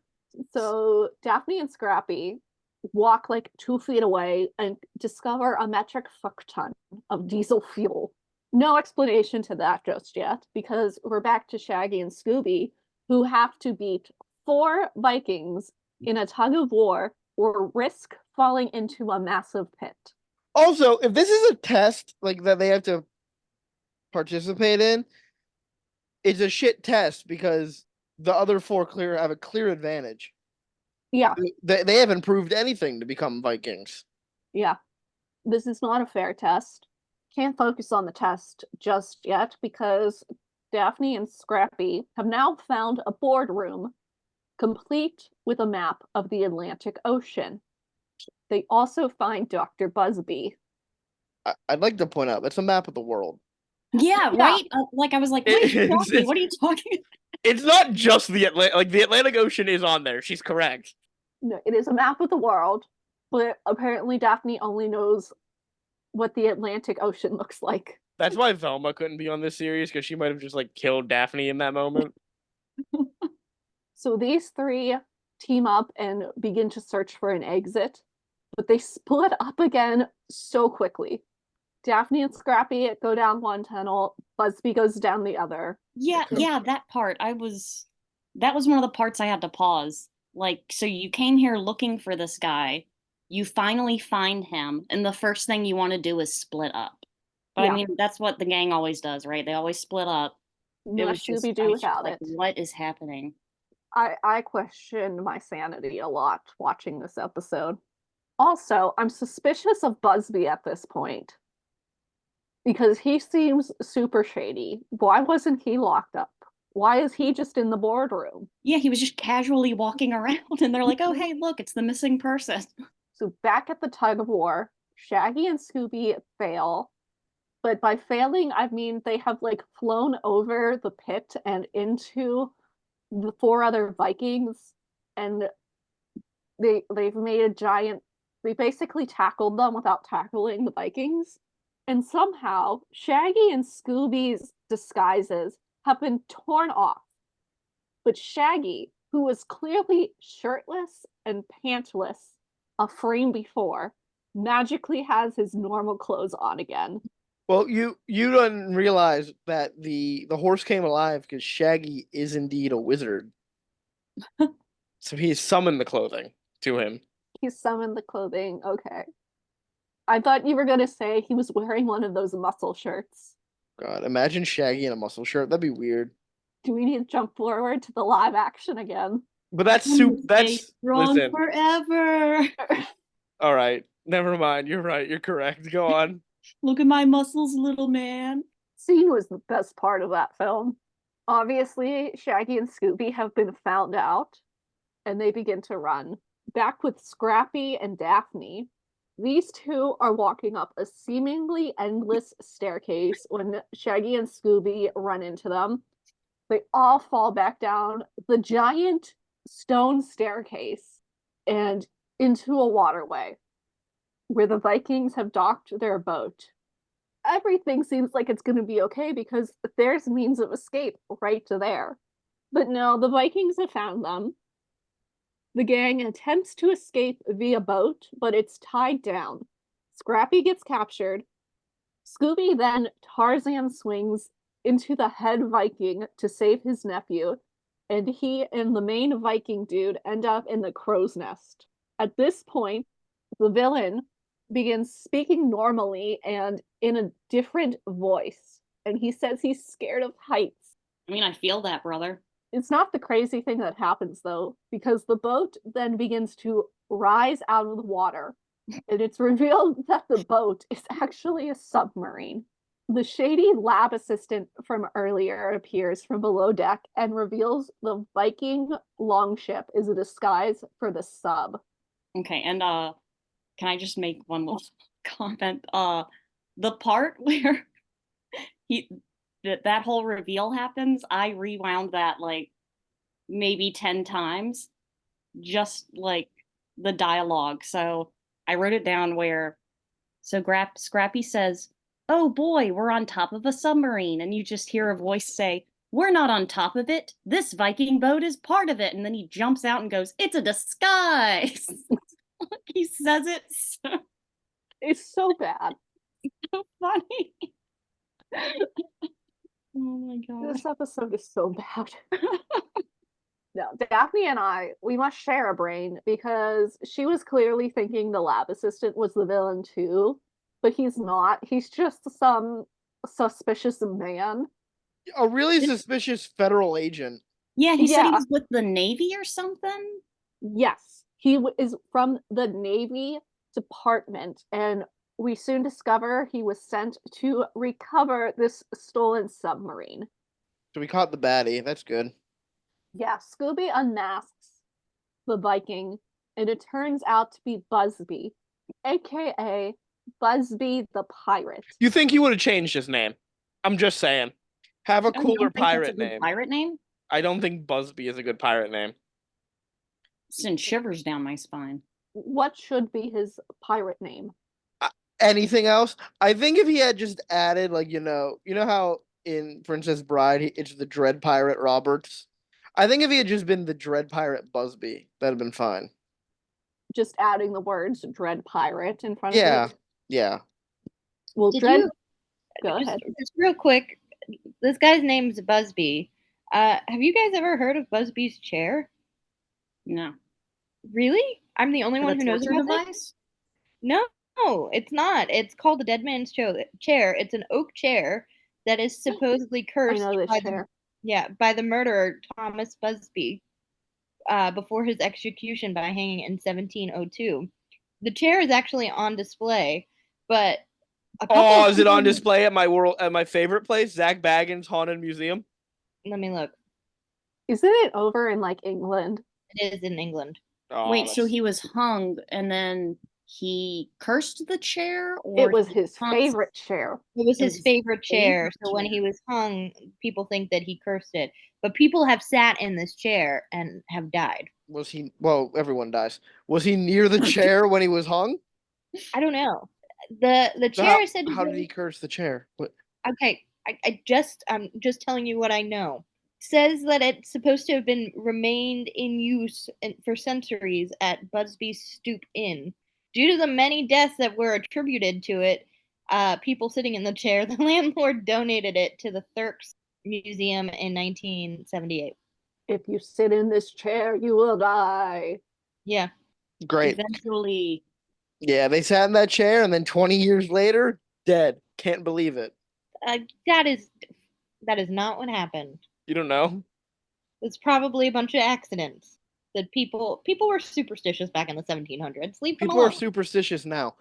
So Daphne and Scrappy walk like 2 feet away and discover a metric fuck ton of diesel fuel. No explanation to that just yet, because we're back to Shaggy and Scooby, who have to beat 4 Vikings in a tug of war or risk falling into a massive pit. Also, if this is a test like that they have to participate in, it's a shit test because the other 4 have a clear advantage. Yeah. They haven't proved anything to become Vikings. Yeah. This is not a fair test. Can't focus on the test just yet because Daphne and Scrappy have now found a boardroom complete with a map of the Atlantic Ocean. They also find Dr. Busby. I'd like to point out that's a map of the world. Yeah, Yeah. right? Like, I was like, what are you talking? What are you talking? It's not just the Atlantic. Like, the Atlantic Ocean is on there. She's correct. No, it is a map of the world, but apparently Daphne only knows what the Atlantic Ocean looks like. That's why Velma couldn't be on this series, because she might have just, like, killed Daphne in that moment. So these 3 team up and begin to search for an exit, but they split up again so quickly. Daphne and Scrappy go down one tunnel, Busby goes down the other. Yeah, that part. That was one of the parts I had to pause. Like, so you came here looking for this guy, you finally find him, and the first thing you want to do is split up. But yeah. I mean, that's what the gang always does, right? They always split up. It was Scooby-Doo without it. What is happening? I questioned my sanity a lot watching this episode. Also, I'm suspicious of Busby at this point because he seems super shady. Why wasn't he locked up? Why is he just in the boardroom? Yeah, he was just casually walking around and they're like, oh, hey, look, it's the missing person. So back at the tug of war, Shaggy and Scooby fail. But by failing, I mean they have like flown over the pit and into the 4 other Vikings, and they've made a giant. They basically tackled them without tackling the Vikings, and somehow Shaggy and Scooby's disguises have been torn off. But Shaggy, who was clearly shirtless and pantless a frame before, magically has his normal clothes on again. Well, you don't realize that the horse came alive because Shaggy is indeed a wizard. So he summoned the clothing to him. He summoned the clothing. Okay. I thought you were going to say he was wearing one of those muscle shirts. God, imagine Shaggy in a muscle shirt. That'd be weird. Do we need to jump forward to the live action again? But that's wrong forever. All right. Never mind. You're right. You're correct. Go on. Look at my muscles, little man. Scene was the best part of that film. Obviously, Shaggy and Scooby have been found out, and they begin to run. Back with Scrappy and Daphne, these 2 are walking up a seemingly endless staircase when Shaggy and Scooby run into them. They all fall back down the giant stone staircase and into a waterway where the Vikings have docked their boat. Everything seems like it's going to be okay because there's means of escape right there. But no, the Vikings have found them. The gang attempts to escape via boat, but it's tied down. Scrappy gets captured. Scooby then Tarzan swings into the head Viking to save his nephew, and he and the main Viking dude end up in the crow's nest. At this point, the villain begins speaking normally and in a different voice, and he says he's scared of heights. I mean, I feel that, brother. It's not the crazy thing that happens, though, because the boat then begins to rise out of the water, and it's revealed that the boat is actually a submarine. The shady lab assistant from earlier appears from below deck and reveals the Viking longship is a disguise for the sub. Okay, and can I just make one little comment? The part where he that whole reveal happens, I rewound that like maybe 10 times, just like the dialogue. So I wrote it down where Scrappy says, "Oh boy, we're on top of a submarine," and you just hear a voice say, "We're not on top of it. This Viking boat is part of it." And then he jumps out and goes, "It's a disguise." He says it so, It's so bad. so funny. Oh my god. This episode is so bad. No, Daphne and we must share a brain because she was clearly thinking the lab assistant was the villain too, but he's not. He's just some suspicious man. A really suspicious federal agent. Yeah, he said he Yeah. was with the Navy or something. Yes, he is from the Navy Department, and we soon discover he was sent to recover this stolen submarine. So we caught the baddie. That's good. Yeah, Scooby unmasks the Viking, and it turns out to be Busby, aka Busby the Pirate. You think he would have changed his name? I'm just saying. Have a Oh, you don't cooler think that's a pirate good name. Pirate name? I don't think Busby is a good pirate name. Send shivers down my spine. What should be his pirate name? Anything else? I think if he had just added, like, how in Princess Bride it's the Dread Pirate Roberts. I think if he had just been the Dread Pirate Busby, that'd have been fine. Just adding the words Dread Pirate in front Yeah, of it? yeah. Well, Did Dread. you Go just, ahead. just real quick? This guy's name's Busby. Have you guys ever heard of Busby's chair? No. Really? I'm the only Is it one a who knows torture about it? device? No, it's not. It's called the Dead Man's Chair. It's an oak chair that is supposedly I cursed know this by chair. by the murderer Thomas Busby before his execution by hanging in 1702. The chair is actually on display, but a couple Oh, of is it on people- display at my favorite place, Zach Baggins Haunted Museum? Let me look. Isn't it over in like England? It is in England. Oh, Wait, so that's- he was hung and then he cursed the chair, or It was he his hung- favorite chair. It was It his was his favorite chair. favorite So when he chair. was hung, people think that he cursed it. But people have sat in this chair and have died. Was he? Well, everyone dies. Was he near the chair when he was hung? I don't know. The So chair is said to how did be he curse the chair? What? okay. I'm just telling you what I know. Says that it's supposed to have been remained in use for centuries at Busby's Stoop Inn. Due to the many deaths that were attributed to it, people sitting in the chair, the landlord donated it to the Thirks Museum in 1978. If you sit in this chair, you will die. Yeah. Great. Eventually, Yeah, they sat in that chair, and then 20 years later, dead. Can't believe it. That is not what happened. You don't know? It's probably a bunch of accidents. That people were superstitious back in the 1700s. Leave them People are alone. superstitious now.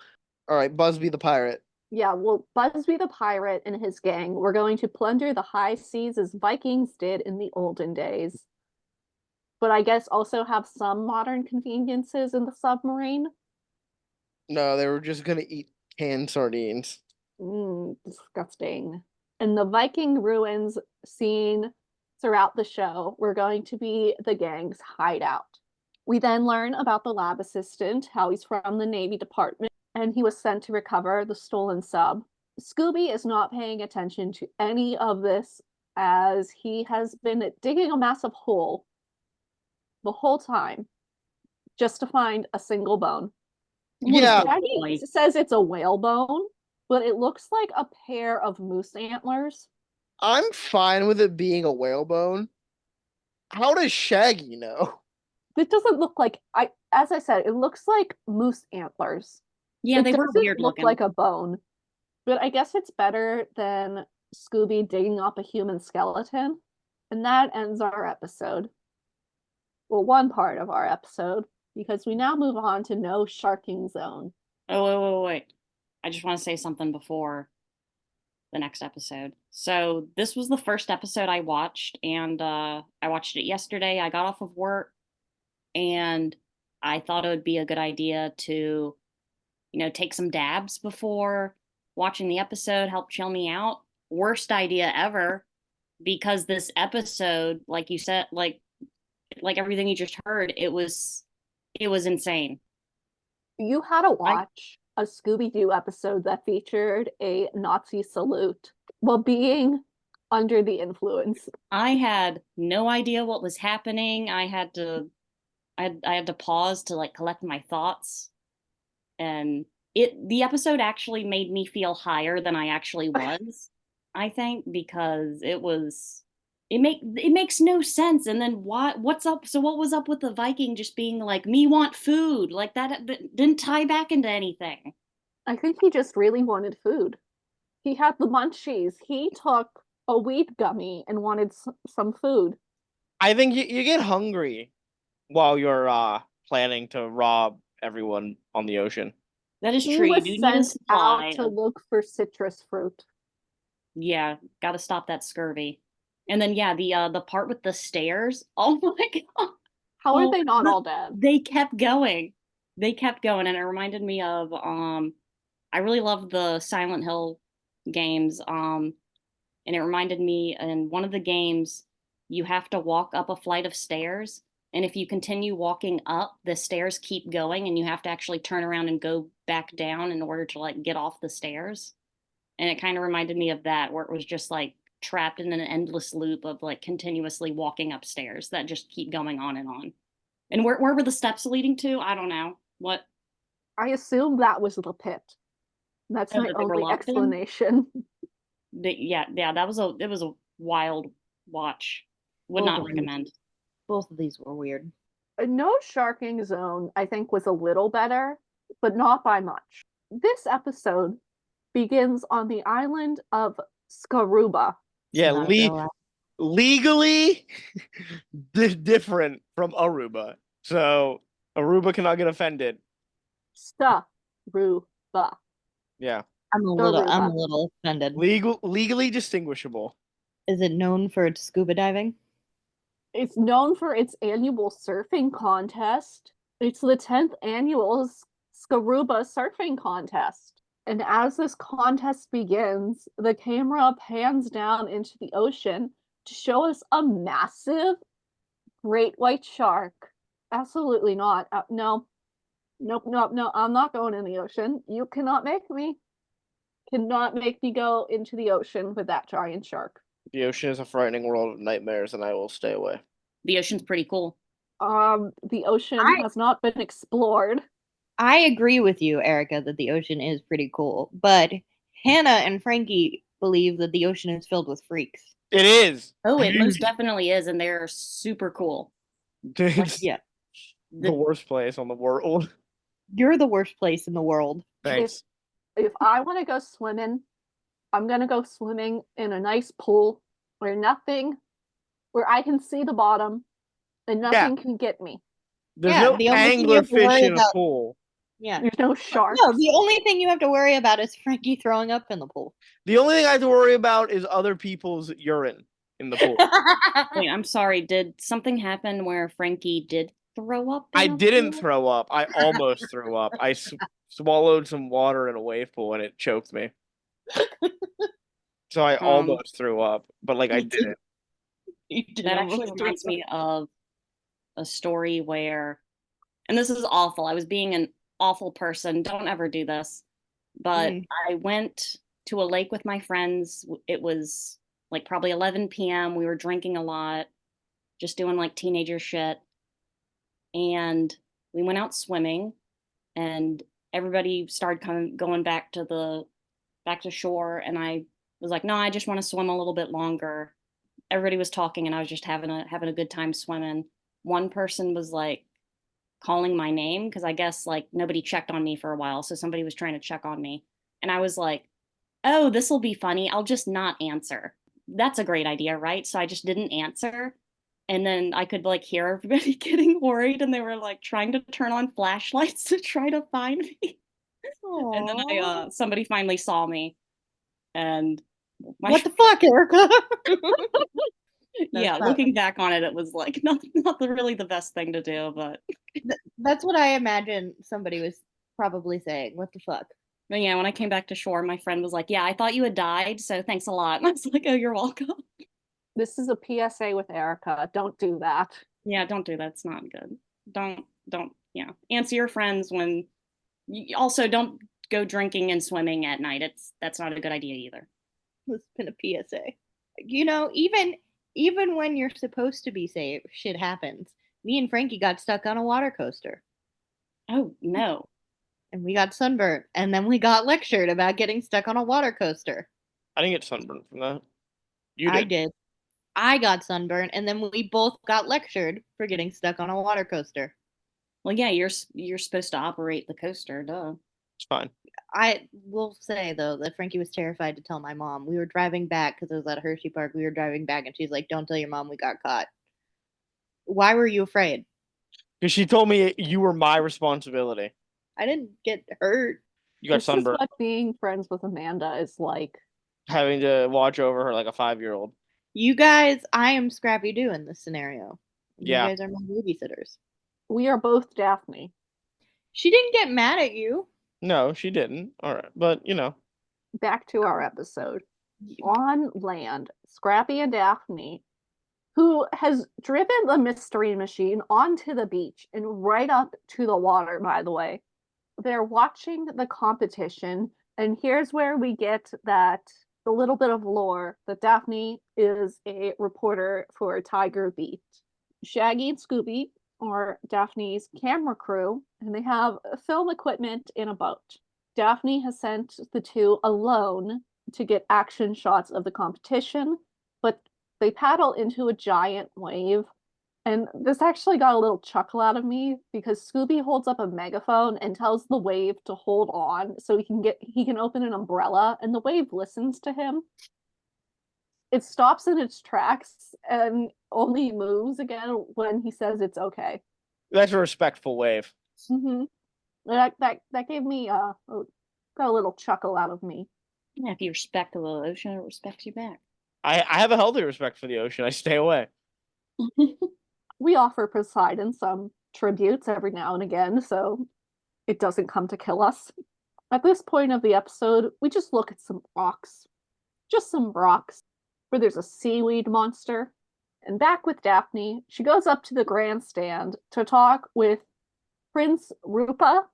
All right, Busby the pirate. Yeah, well, Busby the Pirate and his gang were going to plunder the high seas as Vikings did in the olden days. But I guess also have some modern conveniences in the submarine. No, they were just gonna eat canned sardines. Disgusting. And the Viking ruins seen throughout the show were going to be the gang's hideout. We then learn about the lab assistant, how he's from the Navy Department, and he was sent to recover the stolen sub. Scooby is not paying attention to any of this as he has been digging a massive hole the whole time just to find a single bone. Yeah. Shaggy says it's a whale bone, but it looks like a pair of moose antlers. I'm fine with it being a whalebone. How does Shaggy know? It doesn't look like as I said, it looks like moose antlers. yeah, It they were doesn't weird look looking. like a bone. But I guess it's better than Scooby digging up a human skeleton. And that ends our episode. Well, one part of our episode, because we now move on to No Sharking Zone. Oh, wait. I just want to say something before the next episode. So this was the first episode I watched, and I watched it yesterday. I got off of work, and I thought it would be a good idea to, take some dabs before watching the episode, help chill me out. Worst idea ever, because this episode, like you said, like everything you just heard, it was insane. You had to watch a Scooby-Doo episode that featured a Nazi salute while being under the influence. I had no idea what was happening. I had to pause to collect my thoughts, and the episode actually made me feel higher than I actually was. I think because it makes no sense. And then what's up? So what was up with the Viking just being like, me want food? Like that didn't tie back into anything. I think he just really wanted food. He had the munchies. He took a weed gummy and wanted some food. I think you get hungry while you're planning to rob everyone on the ocean. That is He true. You was do need a sent supply. out to look for citrus fruit. Yeah, got to stop that scurvy. And then the part with the stairs. Oh my god. How are they not all dead? They kept going. And it reminded me of I really love the Silent Hill games. And it reminded me in one of the games you have to walk up a flight of stairs, and if you continue walking up, the stairs keep going and you have to actually turn around and go back down in order to get off the stairs. And it kind of reminded me of that, where it was just trapped in an endless loop of continuously walking upstairs that just keep going on and on. And where were the steps leading to? I don't know. What? I assume that was the pit. That's my only explanation. It was a wild watch. Would not recommend. Both of these were weird. No Sharking Zone, I think, was a little better, but not by much. This episode begins on the island of Skaruba. Yeah, legally different from Aruba. So Aruba cannot get offended. Skaruba. Yeah. I'm a little offended. Legally distinguishable. Is it known for its scuba diving? It's known for its annual surfing contest. It's the 10th annual Skaruba surfing contest. And as this contest begins, the camera pans down into the ocean to show us a massive great white shark. Absolutely not. No. Nope. I'm not going in the ocean. You cannot make me. Cannot make me go into the ocean with that giant shark. The ocean is a frightening world of nightmares, and I will stay away. The ocean's pretty cool. The ocean has not been explored. I agree with you, Erika, that the ocean is pretty cool, but Hannah and Frankie believe that the ocean is filled with freaks. It is. Oh, it most definitely is, and they're super cool. Yeah. The worst place on the world. You're the worst place in the world. Thanks. If I want to go swimming, I'm going to go swimming in a nice pool where I can see the bottom and nothing can get me. There's no anglerfish in a pool. Yeah. There's no sharks. No, the only thing you have to worry about is Frankie throwing up in the pool. The only thing I have to worry about is other people's urine in the pool. Wait, I'm sorry. Did something happen where Frankie did throw up? I didn't throw up. I almost threw up. I swallowed some water in a wave pool and it choked me. So I almost threw up, but I didn't. That actually reminds me of a story where, and this is awful, I was being an awful person, don't ever do this, but I went to a lake with my friends. It was probably 11 p.m. We were drinking a lot, just doing teenager shit, and we went out swimming, and everybody started going back to shore, and I was like, no, I just want to swim a little bit longer. Everybody was talking, and I was just having a good time swimming. One person was calling my name because I guess nobody checked on me for a while, so somebody was trying to check on me, and I was like, oh, this will be funny, I'll just not answer. that's a great idea, right? So I just didn't answer. And then I could like hear everybody getting worried, and they were like trying to turn on flashlights to try to find me. And then Aww. somebody finally saw me, and What the fuck, Erika? yeah, looking back on it, it was like not really the best thing to do, but That's what I imagine somebody was probably saying. What the fuck? but yeah, when I came back to shore, my friend was like, "Yeah, I thought you had died, so thanks a lot." And I was like, "Oh, you're welcome." This is a PSA with Erika. Don't do that. Yeah, don't do that. It's not good. Don't. Yeah, answer your friends when. You also don't go drinking and swimming at night. That's not a good idea either. It's been a PSA. You know, even when you're supposed to be safe, shit happens. Me and Frankie got stuck on a water coaster, Oh no. and we got sunburned, and then we got lectured about getting stuck on a water coaster. I didn't get sunburned from that. You I did. did. I got sunburned, and then we both got lectured for getting stuck on a water coaster. Well, yeah, you're supposed to operate the coaster, duh. It's fine. I will say though that Frankie was terrified to tell my mom. We were driving back because it was at Hershey Park. We were driving back, and she's like, "Don't tell your mom we got caught." Why were you afraid? Because she told me you were my responsibility. I didn't get hurt. You got This is sunburned. what being friends with Amanda is like. Having to watch over her like a 5-year-old. You guys, I am Scrappy-Doo in this scenario. Yeah. You guys are my babysitters. We are both Daphne. She didn't get mad at you. No, she didn't. All right. But, Back to our episode. On land, Scrappy and Daphne, who has driven the mystery machine onto the beach and right up to the water, by the way. They're watching the competition, and here's where we get that the little bit of lore that Daphne is a reporter for Tiger Beat. Shaggy and Scooby are Daphne's camera crew, and they have film equipment in a boat. Daphne has sent the two alone to get action shots of the competition, but they paddle into a giant wave. And this actually got a little chuckle out of me because Scooby holds up a megaphone and tells the wave to hold on so he can open an umbrella, and the wave listens to him. It stops in its tracks and only moves again when he says it's okay. that's a respectful wave. Mm-hmm. That gave me got a little chuckle out of me. Yeah, if you respect the ocean, it respects you back. I have a healthy respect for the ocean. I stay away. We offer Poseidon some tributes every now and again, so it doesn't come to kill us. At this point of the episode, we just look at some rocks. Just some rocks, where there's a seaweed monster. And back with Daphne, she goes up to the grandstand to talk with Prince Rupa.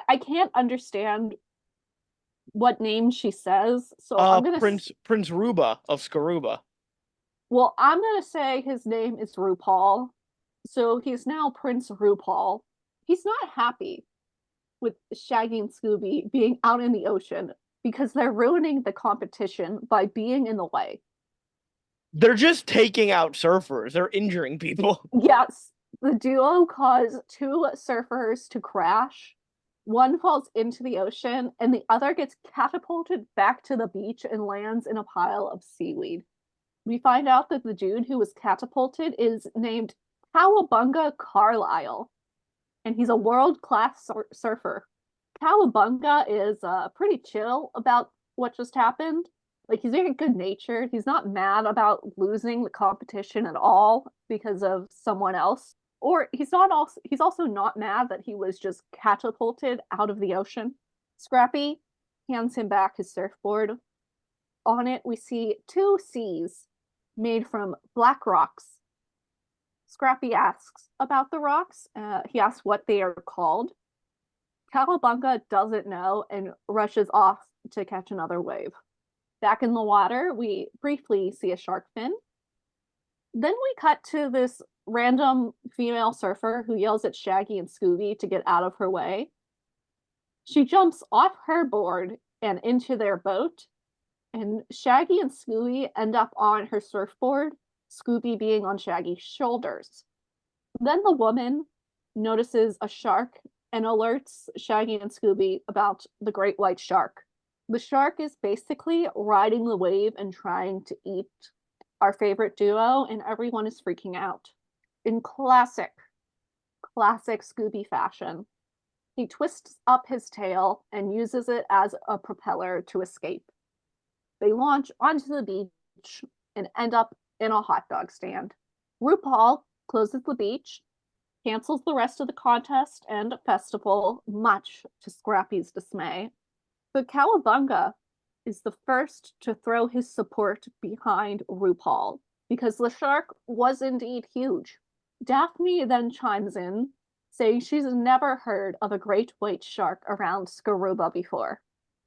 I can't understand what name she says, so I'm gonna Prince Ruba of Skaruba. Well, I'm gonna say his name is RuPaul, so he's now Prince RuPaul. He's not happy with Shaggy and Scooby being out in the ocean because they're ruining the competition by being in the way. They're just taking out surfers. They're injuring people. Yes, the duo caused two surfers to crash. One falls into the ocean, and the other gets catapulted back to the beach and lands in a pile of seaweed. We find out that the dude who was catapulted is named Cowabunga Carlisle, and he's a world-class surfer. Cowabunga is pretty chill about what just happened. Like, he's very good-natured. He's not mad about losing the competition at all because of someone else. Or he's also not mad that he was just catapulted out of the ocean. Scrappy hands him back his surfboard. On it, we see two C's made from black rocks. Scrappy asks about the rocks. He asks what they are called. Cowabunga doesn't know and rushes off to catch another wave. Back in the water, we briefly see a shark fin. Then we cut to this random female surfer who yells at Shaggy and Scooby to get out of her way. She jumps off her board and into their boat, and Shaggy and Scooby end up on her surfboard, Scooby being on Shaggy's shoulders. Then the woman notices a shark and alerts Shaggy and Scooby about the great white shark. The shark is basically riding the wave and trying to eat our favorite duo, and everyone is freaking out. In classic Scooby fashion, he twists up his tail and uses it as a propeller to escape. They launch onto the beach and end up in a hot dog stand. RuPaul closes the beach, cancels the rest of the contest and festival, much to Scrappy's dismay. But Cowabunga is the first to throw his support behind RuPaul, because the shark was indeed huge. Daphne then chimes in, saying she's never heard of a great white shark around Skaruba before.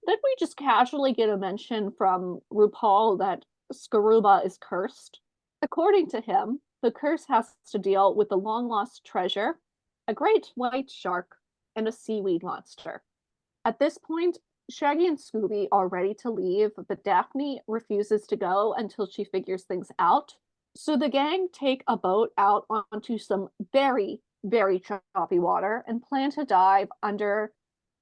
Did we just casually get a mention from RuPaul that Skaruba is cursed? According to him, the curse has to deal with the long-lost treasure, a great white shark, and a seaweed monster. At this point, Shaggy and Scooby are ready to leave, but Daphne refuses to go until she figures things out. So the gang take a boat out onto some very, very choppy water and plan to dive under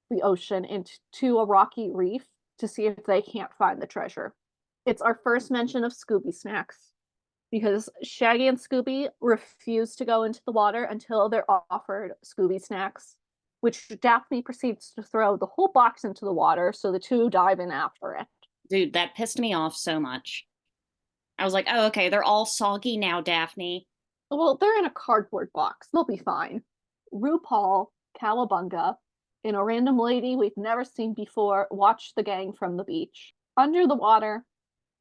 the ocean into a rocky reef to see if they can't find the treasure. It's our first mention of Scooby snacks, because Shaggy and Scooby refuse to go into the water until they're offered Scooby snacks, which Daphne proceeds to throw the whole box into the water, so the two dive in after it. Dude, that pissed me off so much. I was like, oh, okay, they're all soggy now, Daphne. Well, they're in a cardboard box. They'll be fine. RuPaul, Cowabunga, and a random lady we've never seen before watch the gang from the beach. Under the water,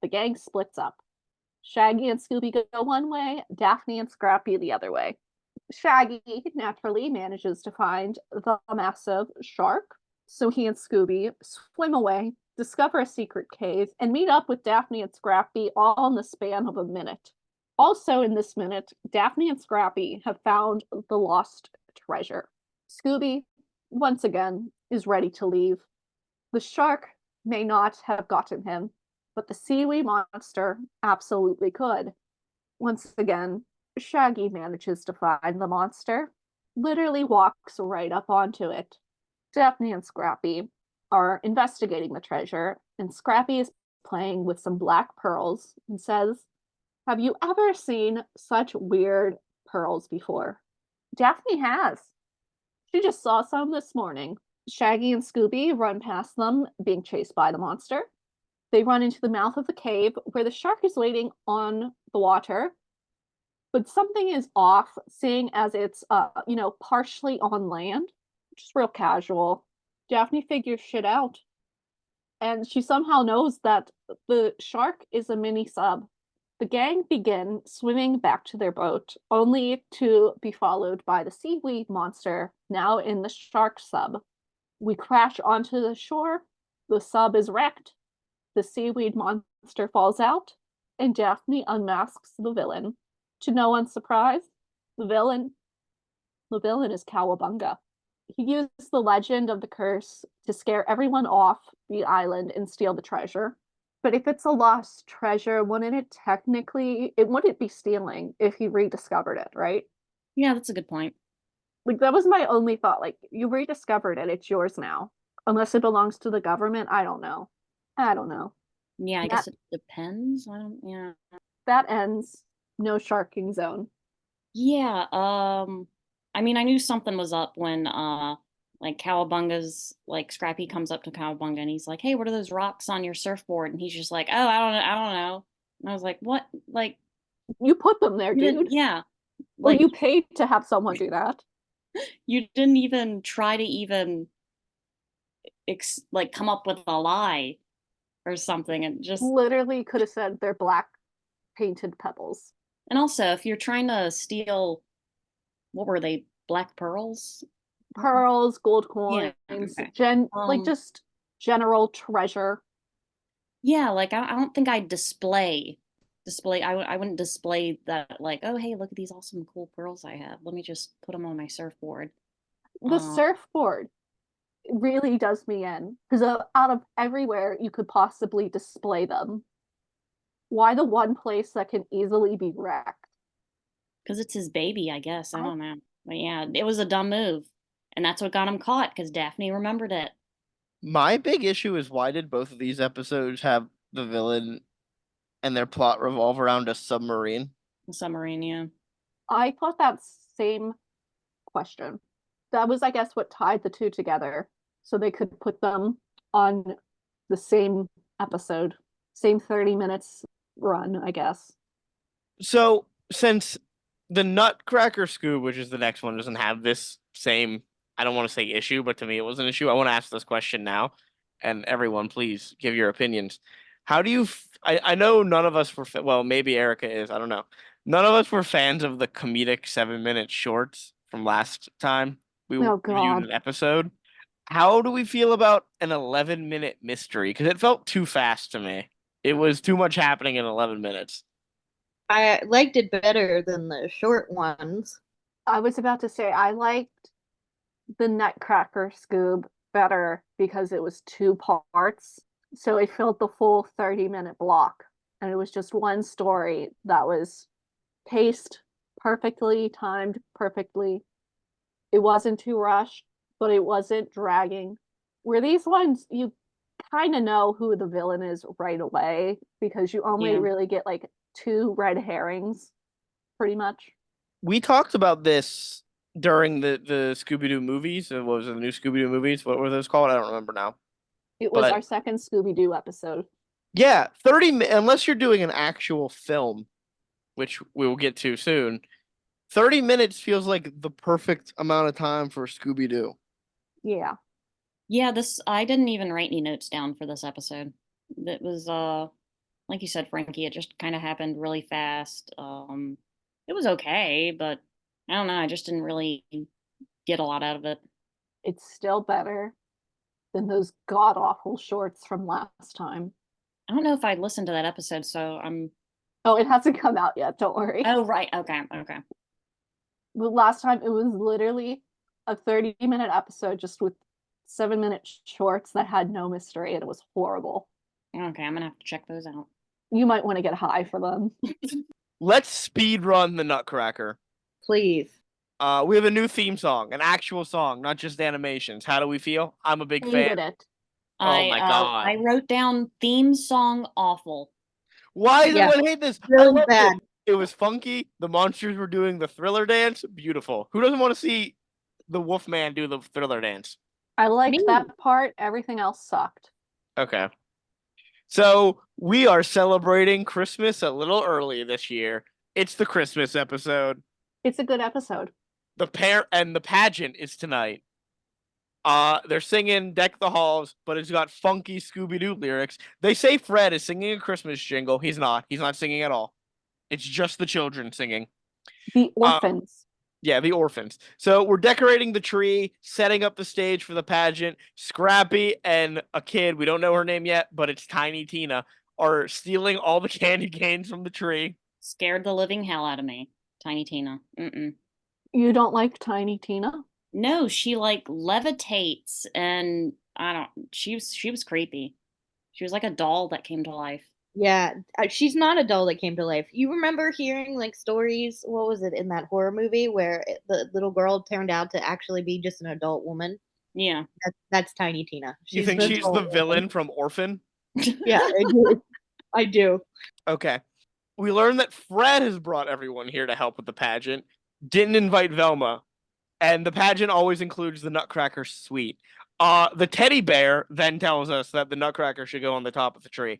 the gang splits up. Shaggy and Scooby go one way, Daphne and Scrappy the other way. Shaggy naturally manages to find the massive shark, so he and Scooby swim away, discover a secret cave, and meet up with Daphne and Scrappy all in the span of a minute. Also in this minute, Daphne and Scrappy have found the lost treasure. Scooby, once again, is ready to leave. The shark may not have gotten him, but the seaweed monster absolutely could. Once again, Shaggy manages to find the monster, literally walks right up onto it. Daphne and Scrappy are investigating the treasure, and Scrappy is playing with some black pearls and says, "Have you ever seen such weird pearls before?" Daphne has. She just saw some this morning. Shaggy and Scooby run past them, being chased by the monster. They run into the mouth of the cave where the shark is waiting on the water. But something is off, seeing as it's, partially on land, which is real casual. Daphne figures shit out. And she somehow knows that the shark is a mini sub. The gang begin swimming back to their boat, only to be followed by the seaweed monster, now in the shark sub. We crash onto the shore, the sub is wrecked, the seaweed monster falls out, and Daphne unmasks the villain. To no one's surprise, the villain is Cowabunga. He used the legend of the curse to scare everyone off the island and steal the treasure. But if it's a lost treasure, wouldn't be stealing if he rediscovered it, right? Yeah, that's a good point. Like, that was my only thought. Like, you rediscovered it, it's yours now. Unless it belongs to the government, I don't know. Yeah, I guess it depends. Yeah. That ends. No sharking zone. Yeah, I mean, I knew something was up when Cowabunga's Scrappy comes up to Cowabunga and he's like, "Hey, what are those rocks on your surfboard?" And he's just like, "Oh, I don't know." And I was like, "What?" Like, you put them there, dude. Yeah. Well, you paid to have someone do that. You didn't even try to come up with a lie or something, and just literally could have said they're black painted pebbles. And also, if you're trying to steal, what were they? Black pearls? Pearls, gold coins, okay. Just general treasure. Yeah, I don't think I'd display. I wouldn't display that, oh, hey, look at these awesome cool pearls I have. Let me just put them on my surfboard. The surfboard really does me in, because out of everywhere you could possibly display them, why the one place that can easily be wrecked? Because it's his baby, I guess. I don't know. But yeah, it was a dumb move. And that's what got him caught, because Daphne remembered it. My big issue is why did both of these episodes have the villain and their plot revolve around a submarine? Submarine, yeah. I thought that same question. That was, I guess, what tied the two together. So they could put them on the same episode, same 30 minutes run, I guess. So, since the Nutcracker Scoob, which is the next one, doesn't have this same, I don't want to say issue, but to me it was an issue. I want to ask this question now, and everyone, please give your opinions. How do you? I know none of us were. Well, maybe Erika is. I don't know. None of us were fans of the comedic 7-minute shorts from last time we Oh, reviewed God. an episode. How do we feel about an 11-minute mystery? Because it felt too fast to me. It was too much happening in 11 minutes. I liked it better than the short ones. I was about to say I liked the Nutcracker Scoob better because it was two parts. So it filled the full 30-minute block. And it was just one story that was paced perfectly, timed perfectly. It wasn't too rushed, but it wasn't dragging. Where these ones, you kind of know who the villain is right away because you only Yeah. really get like two red herrings, pretty much. We talked about this during the Scooby-Doo movies. What was it, the new Scooby-Doo movies? What were those called? I don't remember now. It was But our second Scooby-Doo episode. yeah, 30 unless you're doing an actual film, which we will get to soon. 30 minutes feels like the perfect amount of time for Scooby-Doo. Yeah. Yeah, I didn't even write any notes down for this episode. That was like you said, Frankie, it just kind of happened really fast. It was okay, but I don't know, I just didn't really get a lot out of it. It's still better than those god awful shorts from last time. I don't know if I listened to that episode, so I'm Oh, it hasn't come out yet. Don't worry. Oh, right. Okay. Okay. The last time it was literally a 30-minute episode just with 7-minute shorts that had no mystery, and it was horrible. Okay, I'm gonna have to check those out. You might want to get high for them. Let's speed run the Nutcracker. Please. We have a new theme song, an actual song, not just animations. How do we feel? I'm a big Hated fan. it. Oh my God. I wrote down theme song awful. Why does Yeah, everyone hate this? I really loved bad. it. It was funky. The monsters were doing the Thriller dance. Beautiful. Who doesn't want to see the Wolfman do the Thriller dance? I liked Me. that part. Everything else sucked. Okay. So we are celebrating Christmas a little early this year. It's the Christmas episode. It's a good episode. The pageant is tonight. They're singing Deck the Halls, but it's got funky Scooby-Doo lyrics. They say Fred is singing a Christmas jingle. He's not. He's not singing at all. It's just the children singing. The orphans. Yeah, the orphans. So we're decorating the tree, setting up the stage for the pageant. Scrappy and a kid, we don't know her name yet, but it's Tiny Tina, are stealing all the candy canes from the tree. Scared the living hell out of me. Tiny Tina. You don't like Tiny Tina? No, she like levitates and she was creepy. She was like a doll that came to life. Yeah, she's not a doll that came to life. You remember hearing like stories? What was it in that horror movie where the little girl turned out to actually be just an adult woman? Yeah. That's Tiny Tina. You think she's the villain from Orphan? Yeah, I do. I do. Okay. We learned that Fred has brought everyone here to help with the pageant. Didn't invite Velma. And the pageant always includes the Nutcracker suite. The teddy bear then tells us that the Nutcracker should go on the top of the tree.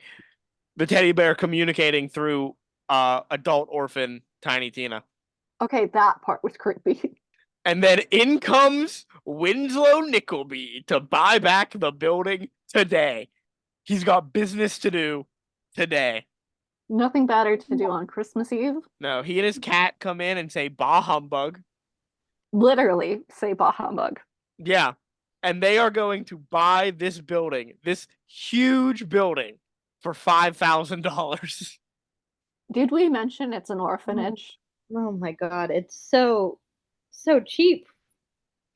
The teddy bear communicating through adult orphan Tiny Tina. Okay, that part was creepy. And then in comes Winslow Nickleby to buy back the building today. He's got business to do today. Nothing better to do on Christmas Eve. No, he and his cat come in and say, bah humbug. Literally say bah humbug. Yeah. And they are going to buy this building, this huge building, for $5,000. Did we mention it's an orphanage? Oh my god, it's so cheap.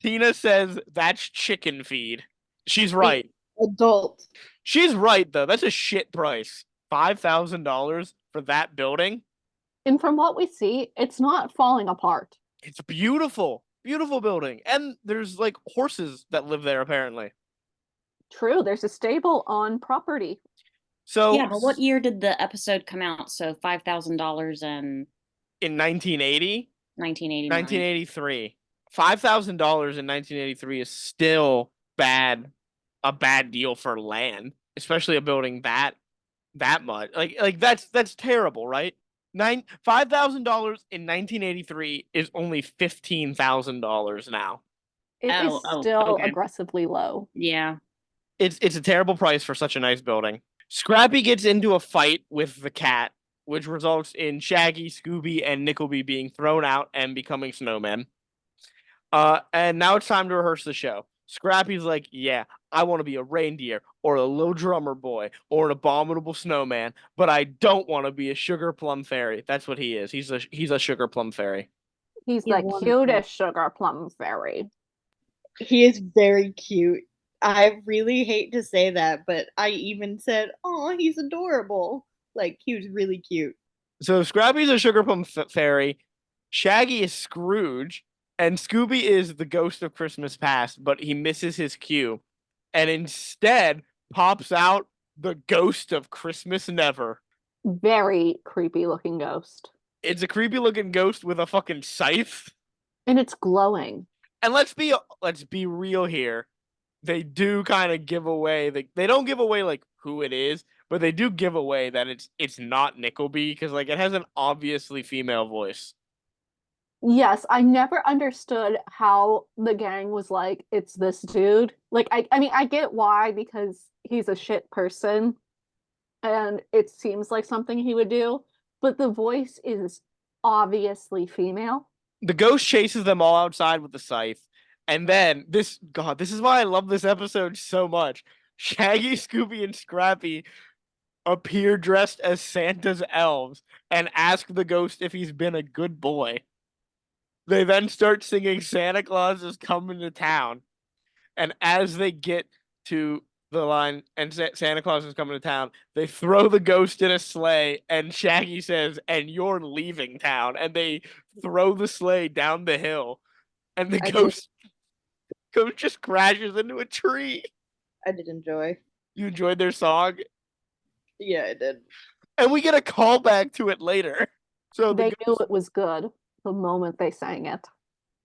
Tina says that's chicken feed. She's right. Adult. She's right, though. That's a shit price. $5,000 for that building. And from what we see, it's not falling apart. It's beautiful. Beautiful building. And there's like horses that live there, apparently. True, there's a stable on property. So Yeah, but what year did the episode come out? So $5,000 in 1980, 1989. 1983, $5,000 in 1983 is still a bad deal for land, especially a building that much. Like that's terrible, right? $5,000 in 1983 is only $15,000 now. It is Oh, still okay. aggressively low. Yeah. It's a terrible price for such a nice building. Scrappy gets into a fight with the cat, which results in Shaggy, Scooby, and Nickelby being thrown out and becoming snowmen. And now it's time to rehearse the show. Scrappy's like, yeah, I want to be a reindeer or a little drummer boy or an abominable snowman, but I don't want to be a sugar plum fairy. That's what he is. He's a sugar plum fairy. He's He's the wonderful. cutest sugar plum fairy. He is very cute. I really hate to say that, but I even said, "Oh, he's adorable." Like he was really cute. So Scrappy's a sugar plum fairy, Shaggy is Scrooge, and Scooby is the ghost of Christmas past, but he misses his cue, and instead pops out the ghost of Christmas never. Very creepy looking ghost. It's a creepy looking ghost with a fucking scythe. And it's glowing. And let's be real here. They do kind of give away they don't give away like who it is, but they do give away that it's not Nickelby because like it has an obviously female voice. Yes, I never understood how the gang was like, it's this dude. Like I mean I get why, because he's a shit person and it seems like something he would do, but the voice is obviously female. The ghost chases them all outside with the scythe. And then this is why I love this episode so much. Shaggy, Scooby, and Scrappy appear dressed as Santa's elves and ask the ghost if he's been a good boy. They then start singing Santa Claus is coming to town. And as they get to the line and Santa Claus is coming to town, they throw the ghost in a sleigh and Shaggy says, "And you're leaving town." And they throw the sleigh down the hill. And the ghost just crashes into a tree. I did enjoy. You enjoyed their song? Yeah, I did. And we get a callback to it later. So They knew it was good the moment they sang it.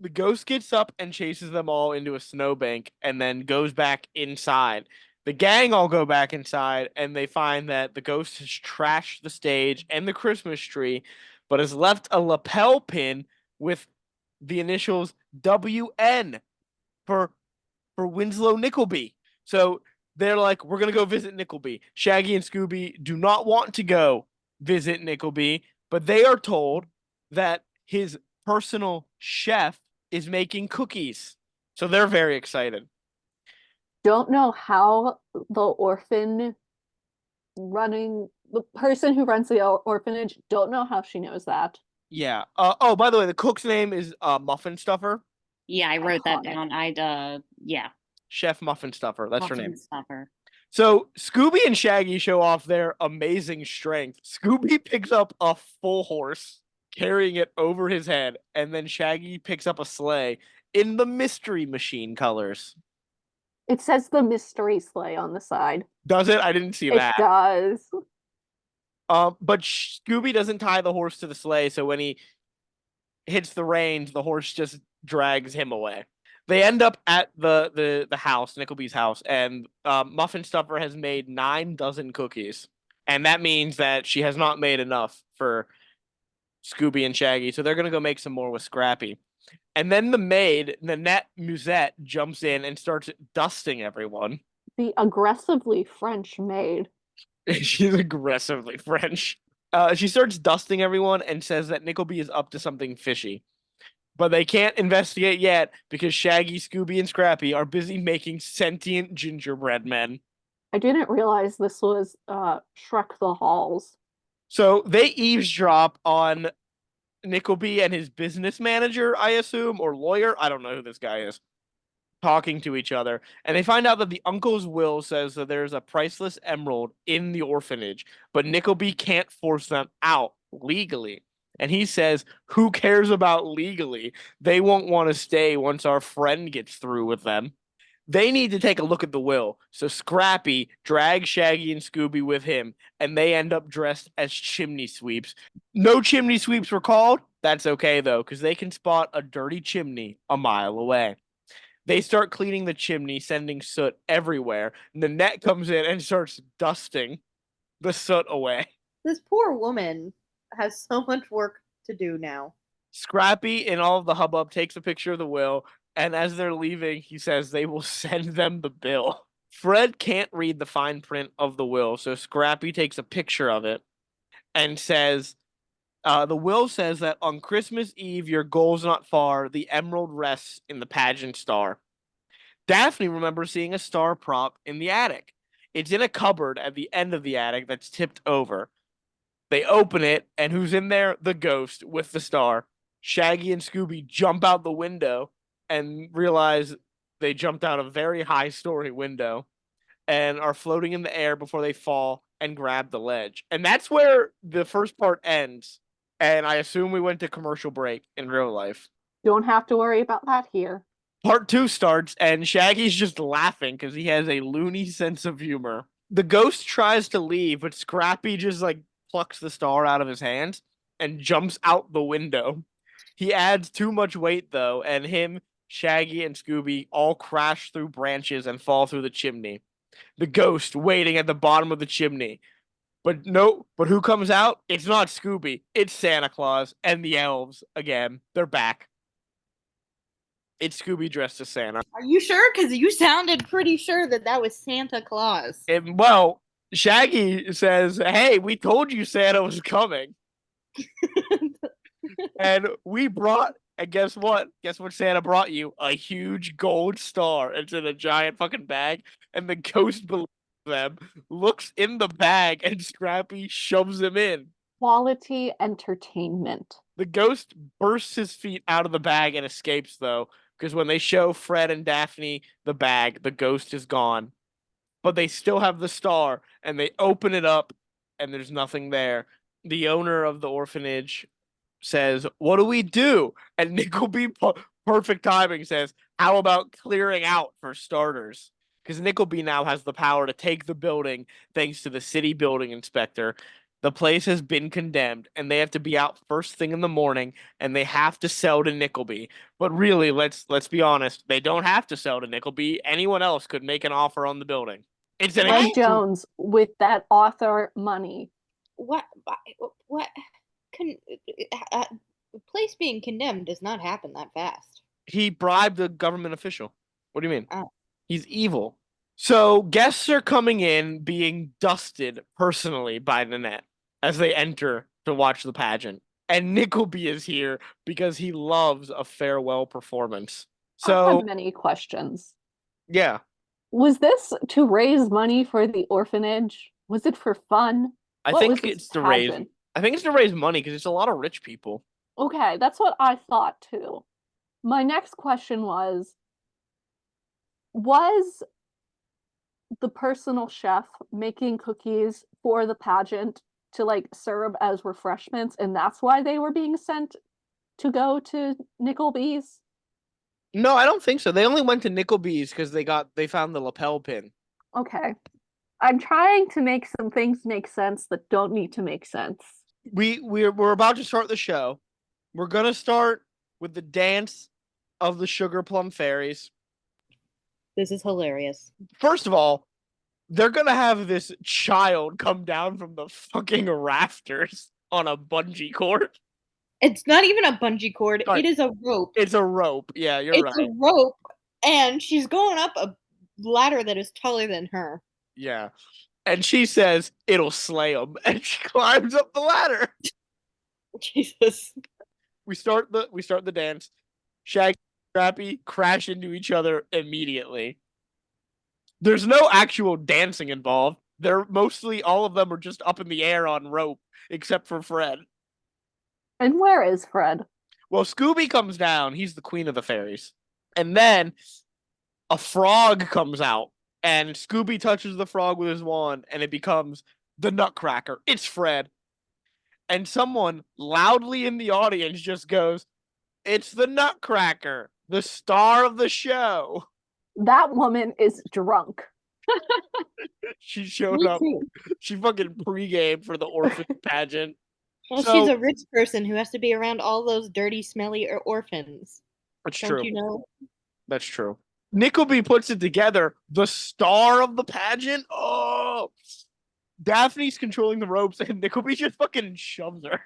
the ghost gets up and chases them all into a snowbank and then goes back inside. The gang all go back inside and they find that the ghost has trashed the stage and the Christmas tree, but has left a lapel pin with the initials WN for Winslow Nickelby. So they're like, we're gonna go visit Nickelby. Shaggy and Scooby do not want to go visit Nickelby, but they are told that his personal chef is making cookies. So they're very excited. Don't know how the person who runs the orphanage, don't know how she knows that. Yeah. Oh, by the way, the cook's name is Muffin Stuffer. Yeah, I wrote that Iconic. down. Yeah. Chef Muffin Stuffer. That's her Muffin name. Stuffer. So Scooby and Shaggy show off their amazing strength. Scooby picks up a full horse, carrying it over his head, and then Shaggy picks up a sleigh in the Mystery Machine colors. It says the mystery sleigh on the side. Does it? I didn't see It that. does. But Scooby doesn't tie the horse to the sleigh, so when he hits the reins, the horse just drags him away. They end up at the house, Nickleby's house, and Muffin Stuffer has made 9 dozen cookies, and that means that she has not made enough for Scooby and Shaggy, so they're gonna go make some more with Scrappy. And then the maid, Nanette Musette, jumps in and starts dusting everyone. The aggressively French maid. She's aggressively French. She starts dusting everyone and says that Nickelby is up to something fishy. But they can't investigate yet because Shaggy, Scooby, and Scrappy are busy making sentient gingerbread men. I didn't realize this was Shrek the Halls. So they eavesdrop on Nickelby and his business manager, I assume, or lawyer. I don't know who this guy is. Talking to each other. And they find out that the uncle's will says that there's a priceless emerald in the orphanage, but Nickelby can't force them out legally. And he says, who cares about legally? They won't want to stay once our friend gets through with them. They need to take a look at the will. So Scrappy drags Shaggy and Scooby with him, and they end up dressed as chimney sweeps. No chimney sweeps were called. That's okay, though, because they can spot a dirty chimney a mile away. They start cleaning the chimney, sending soot everywhere. And the net comes in and starts dusting the soot away. This poor woman has so much work to do now. Scrappy, in all of the hubbub, takes a picture of the will, and as they're leaving, he says they will send them the bill. Fred can't read the fine print of the will, so Scrappy takes a picture of it and says, the will says that on Christmas Eve, your goal's not far. The emerald rests in the pageant star. Daphne remembers seeing a star prop in the attic. It's in a cupboard at the end of the attic that's tipped over. They open it, and who's in there? The ghost with the star. Shaggy and Scooby jump out the window and realize they jumped out a very high story window and are floating in the air before they fall and grab the ledge. And that's where the first part ends. And I assume we went to commercial break in real life. Don't have to worry about that here. Part 2 starts, and Shaggy's just laughing because he has a loony sense of humor. The ghost tries to leave, but Scrappy just plucks the star out of his hands and jumps out the window. He adds too much weight, though, and him, Shaggy, and Scooby all crash through branches and fall through the chimney. The ghost waiting at the bottom of the chimney. But who comes out? It's not Scooby. It's Santa Claus and the elves again. They're back. It's Scooby dressed as Santa. Are you sure? Because you sounded pretty sure that was Santa Claus. Well, Shaggy says, hey, we told you Santa was coming. And we brought, and guess what? Guess what Santa brought you? A huge gold star. It's in a giant fucking bag. And the ghost believes them, looks in the bag, and Scrappy shoves him in. Quality entertainment. The ghost bursts his feet out of the bag and escapes, though, because when they show Fred and Daphne the bag, the ghost is gone. But they still have the star, and they open it up, and there's nothing there. The owner of the orphanage says, what do we do? And Nickelby, perfect timing, says, how about clearing out for starters? Because Nickelby now has the power to take the building thanks to the city building inspector. The place has been condemned, and they have to be out first thing in the morning, and they have to sell to Nickelby. But really, let's be honest, they don't have to sell to Nickelby. Anyone else could make an offer on the building. It's an Ed Jones with that author money. What? Place being condemned does not happen that fast. He bribed a government official. What do you mean? Oh. He's evil. So guests are coming in being dusted personally by Nanette as they enter to watch the pageant. And Nickelby is here because he loves a farewell performance. So I have many questions. Yeah. Was this to raise money for the orphanage? Was it for fun? I think it's to raise money because it's a lot of rich people. Okay, that's what I thought too. My next question was the personal chef making cookies for the pageant to serve as refreshments, and that's why they were being sent to go to Nickelby's? No, I don't think so. They only went to Nickelby's because they found the lapel pin. Okay. I'm trying to make some things make sense that don't need to make sense. We're about to start the show. We're gonna start with the dance of the Sugar Plum Fairies. This is hilarious. First of all, they're gonna have this child come down from the fucking rafters on a bungee cord. It's not even a bungee cord. Sorry. It is a rope. It's a rope. Yeah, you're right. It's a rope, and she's going up a ladder that is taller than her. Yeah. And she says, it'll slay him. And she climbs up the ladder. Jesus. We start the dance. Shaggy and Scrappy crash into each other immediately. There's no actual dancing involved. They're mostly, all of them are just up in the air on rope, except for Fred. And where is Fred? Well, Scooby comes down. He's the queen of the fairies. And then a frog comes out. And Scooby touches the frog with his wand, and it becomes the Nutcracker. It's Fred. And someone loudly in the audience just goes, it's the Nutcracker, the star of the show. That woman is drunk. She showed Me up. too. She fucking pregame for the orphan pageant. Well, So she's a rich person who has to be around all those dirty, smelly orphans. that's Don't true. you know? That's true. Nickleby puts it together. The star of the pageant. Oh, Daphne's controlling the ropes, and Nickleby just fucking shoves her,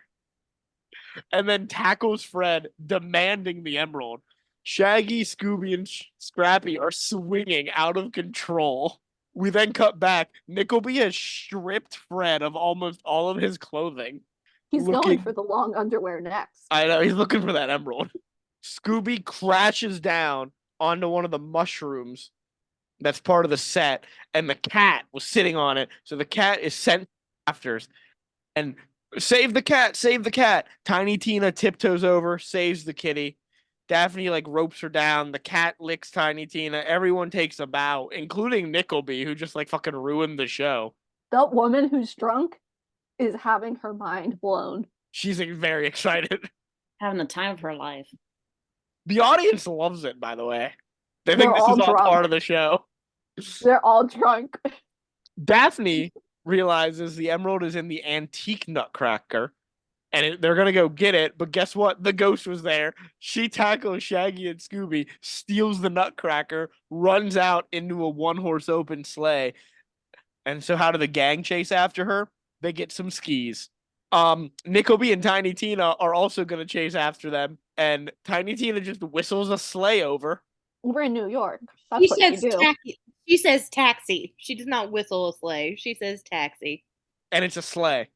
and then tackles Fred, demanding the emerald. Shaggy, Scooby, and Scrappy are swinging out of control. We then cut back. Nickleby has stripped Fred of almost all of his clothing. He's going for the long underwear next. I know, he's looking for that emerald. Scooby crashes down onto one of the mushrooms that's part of the set, and the cat was sitting on it. So the cat is sent after, and save the cat, save the cat. Tiny Tina tiptoes over, saves the kitty. Daphne like ropes her down. The cat licks Tiny Tina. Everyone takes a bow, including Nickleby, who just like fucking ruined the show. The woman who's drunk is having her mind blown. She's like, very excited. Having the time of her life. The audience loves it, by the way. They They're think this all is all drunk. part of the show. They're all drunk. Daphne realizes the emerald is in the antique nutcracker, and they're gonna go get it. But guess what? The ghost was there. She tackles Shaggy and Scooby, steals the nutcracker, runs out into a one-horse open sleigh. And so, how do the gang chase after her? They get some skis. Nickleby and Tiny Tina are also gonna chase after them, and Tiny Tina just whistles a sleigh over. We're in New York. That's She what says you do. taxi. She says taxi. She does not whistle a sleigh. She says taxi. And it's a sleigh.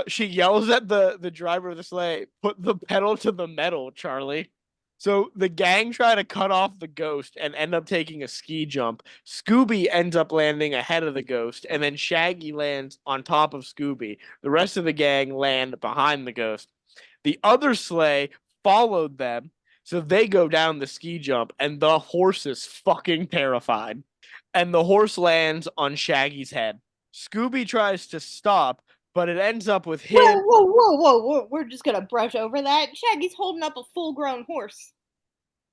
She yells at the driver of the sleigh, "Put the pedal to the metal, Charlie." So the gang try to cut off the ghost and end up taking a ski jump. Scooby ends up landing ahead of the ghost, and then Shaggy lands on top of Scooby. The rest of the gang land behind the ghost. The other sleigh followed them, so they go down the ski jump, and the horse is fucking terrified. And the horse lands on Shaggy's head. Scooby tries to stop, but it ends up with him. Whoa. We're just going to brush over that. Shaggy's holding up a full-grown horse.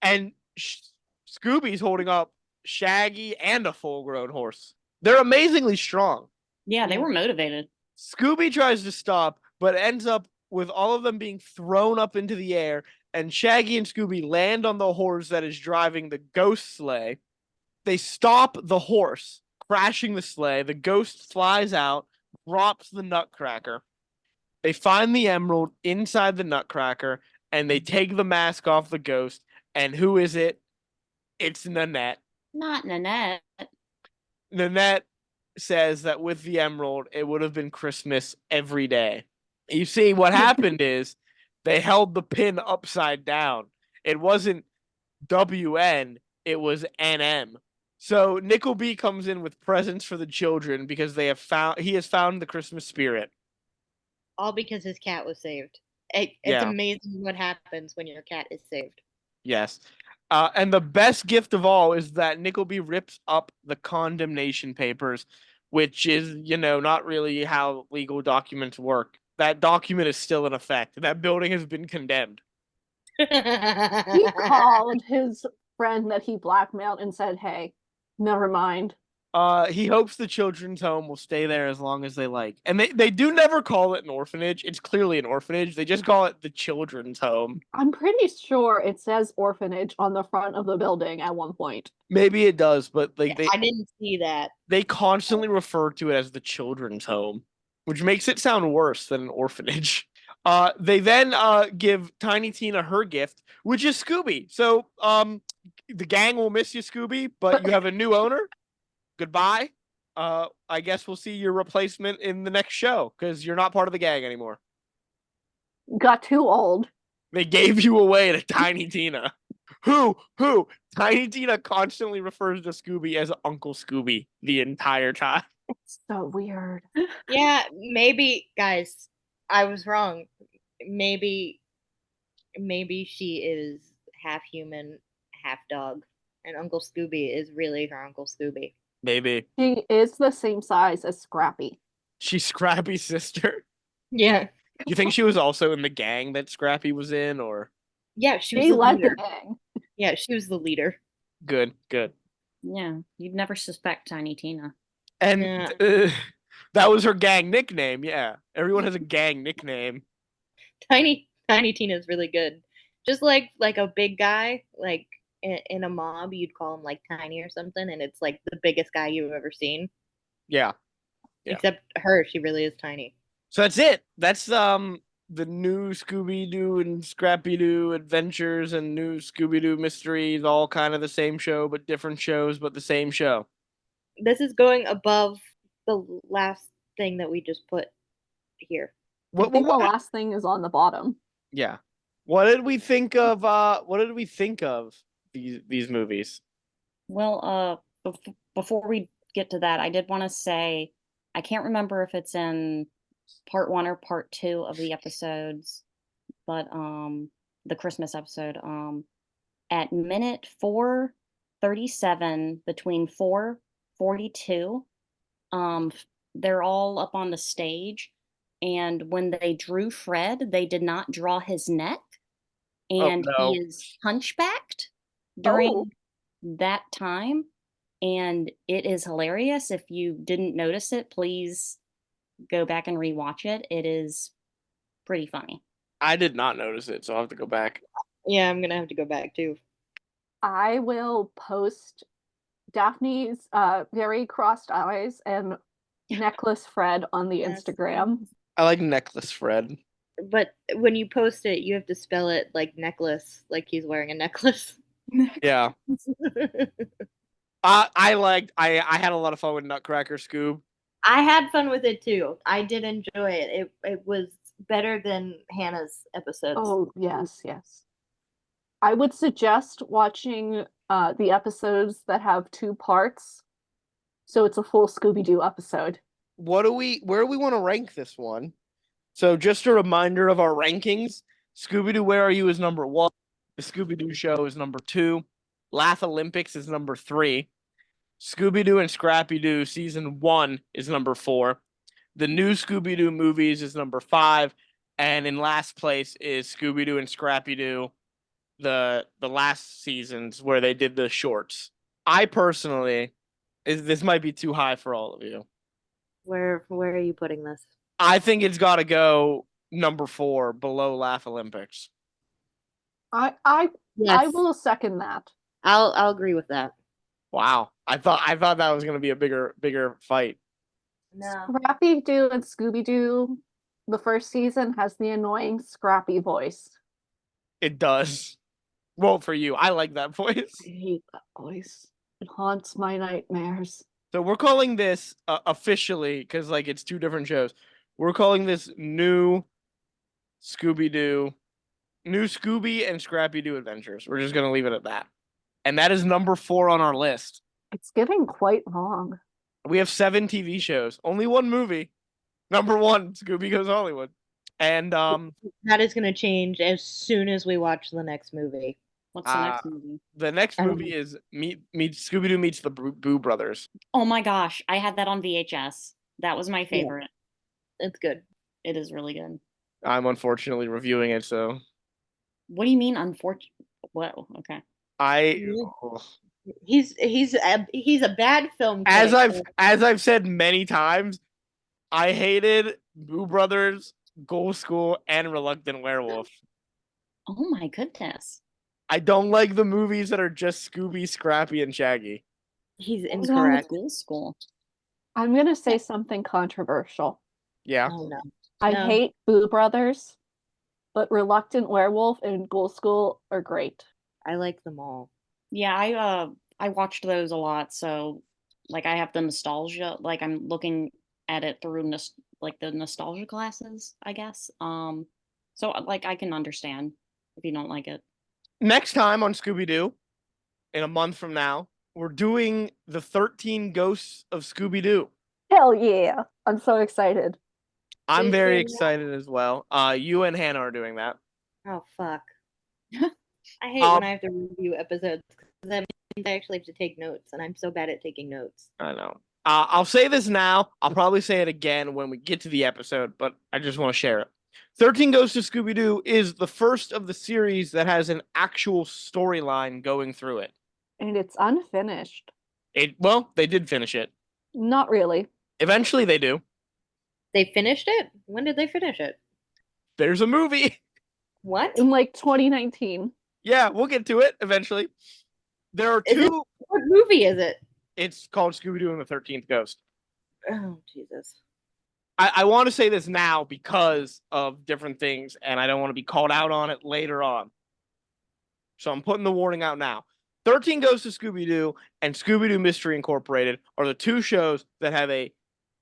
And Scooby's holding up Shaggy and a full-grown horse. They're amazingly strong. Yeah, they were motivated. Scooby tries to stop, but ends up with all of them being thrown up into the air, and Shaggy and Scooby land on the horse that is driving the ghost sleigh. They stop the horse, crashing the sleigh. The ghost flies out, drops the nutcracker. They find the emerald inside the nutcracker, and they take the mask off the ghost. And who is it? It's Nanette. Not Nanette. Nanette says that with the emerald, it would have been Christmas every day. You see, what happened is they held the pin upside down. It wasn't WN, it was NM. So Nickleby comes in with presents for the children because he has found the Christmas spirit. All because his cat was saved. It's amazing what happens when your cat is saved. Yes. And the best gift of all is that Nickleby rips up the condemnation papers, which is, not really how legal documents work. That document is still in effect. That building has been condemned. He called his friend that he blackmailed and said, hey, never mind. He hopes the children's home will stay there as long as they like. And they do never call it an orphanage. It's clearly an orphanage. They just call it the children's home. I'm pretty sure it says orphanage on the front of the building at one point. Maybe it does, but I didn't see that. They constantly refer to it as the children's home, which makes it sound worse than an orphanage. They then give Tiny Tina her gift, which is Scooby. So the gang will miss you, Scooby, but you have a new owner. Goodbye. I guess we'll see your replacement in the next show because you're not part of the gang anymore. Got too old. They gave you away to Tiny Tina. Who? Tiny Tina constantly refers to Scooby as Uncle Scooby the entire time. It's so weird. Yeah, maybe, guys, I was wrong. Maybe she is half human, half dog, and Uncle Scooby is really her Uncle Scooby. Maybe. She is the same size as Scrappy. She's Scrappy's sister. Yeah. You think she was also in the gang that Scrappy was in, or? Yeah, she was She the led leader. the gang. Yeah, she was the leader. Good. Yeah, you'd never suspect Tiny Tina. And Yeah. that was her gang nickname. Yeah, everyone has a gang nickname. Tiny Tina is really good. Just like a big guy, like in a mob, you'd call him like Tiny or something, and it's like the biggest guy you've ever seen. Yeah. Yeah. Except her, she really is tiny. So that's it. That's the new Scooby-Doo and Scrappy-Doo adventures and new Scooby-Doo mysteries, all kind of the same show, but different shows, but the same show. This is going above the last thing that we just put here. I think the last thing is on the bottom. Yeah. What did we think of these movies? Well, before we get to that, I did want to say I can't remember if it's in part 1 or part 2 of the episodes, but the Christmas episode, at minute 4:37, between 4:42, they're all up on the stage, and when they drew Fred, they did not draw his neck, and no. he is hunchbacked during Oh. that time, and it is hilarious. If you didn't notice it, please go back and rewatch it. It is pretty funny. I did not notice it, so I'll have to go back. Yeah, I'm gonna have to go back too. I will post Daphne's very crossed eyes and necklace Fred on the Yes. Instagram. I like Necklace Fred. But when you post it, you have to spell it like necklace, like he's wearing a necklace. Yeah. I had a lot of fun with Nutcracker Scoob. I had fun with it too. I did enjoy it. It was better than Hannah's episodes. Oh, yes, yes. I would suggest watching the episodes that have 2 parts, so it's a full Scooby-Doo episode. Where do we want to rank this one? So just a reminder of our rankings. Scooby-Doo Where Are You is number 1. The Scooby-Doo Show is number 2. Laugh Olympics is number 3. Scooby-Doo and Scrappy-Doo Season 1 is number 4. The new Scooby-Doo movies is number 5. And in last place is Scooby-Doo and Scrappy-Doo, the last seasons where they did the shorts. I personally, this might be too high for all of you. Where are you putting this? I think it's got to go number 4, below Laugh Olympics. I Yes, will second that. I'll agree with that. Wow, I thought that was going to be a bigger fight. No. Scrappy-Doo and Scooby-Doo, the first season has the annoying Scrappy voice. It does. Well, for you, I like that voice. I hate that voice. It haunts my nightmares. So we're calling this officially, because like it's 2 different shows. We're calling this new Scooby-Doo, new Scooby and Scrappy-Doo Adventures. We're just gonna leave it at that. And that is number 4 on our list. It's getting quite long. We have 7 TV shows, only 1 movie. Number 1, Scooby Goes Hollywood. And That is gonna change as soon as we watch the next movie. What's the next movie? the next movie is Meet Scooby-Doo Meets the Boo Brothers. Oh my gosh, I had that on VHS. That was my favorite. It's good. It is really good. I'm unfortunately reviewing it, so What do you mean unfortunate? Whoa, okay. He's a bad film as critic. I've said many times, I hated Boo Brothers, Ghoul School, and Reluctant Werewolf. Oh my goodness. I don't like the movies that are just Scooby, Scrappy, and Shaggy. He's What's wrong with incorrect. Ghoul School? I'm going to say something controversial. Yeah. Oh no. I No. hate Boo Brothers, but Reluctant Werewolf and Ghoul School are great. I like them all. Yeah, I watched those a lot, so like I have the nostalgia, like I'm looking at it through like the nostalgia glasses, I guess. So like I can understand if you don't like it. Next time on Scooby-Doo, in a month from now, we're doing the 13 Ghosts of Scooby-Doo. Hell yeah. I'm so excited. I'm Who's very doing that? excited as well. You and Hannah are doing that. Oh fuck. I hate when I have to review episodes because that means I actually have to take notes, and I'm so bad at taking notes. I know. I'll say this now. I'll probably say it again when we get to the episode, but I just want to share it. 13 Ghosts of Scooby-Doo is the first of the series that has an actual storyline going through it. And it's unfinished. Well, they did finish it. Not really. Eventually, they do. They finished it? When did they finish it? There's a movie. What? In like 2019. Yeah, we'll get to it eventually. There are Is it- two. What movie is it? It's called Scooby-Doo and the 13th Ghost. Oh, Jesus. I want to say this now because of different things, and I don't want to be called out on it later on. So I'm putting the warning out now. 13 Ghosts of Scooby-Doo and Scooby-Doo Mystery Incorporated are the two shows that have a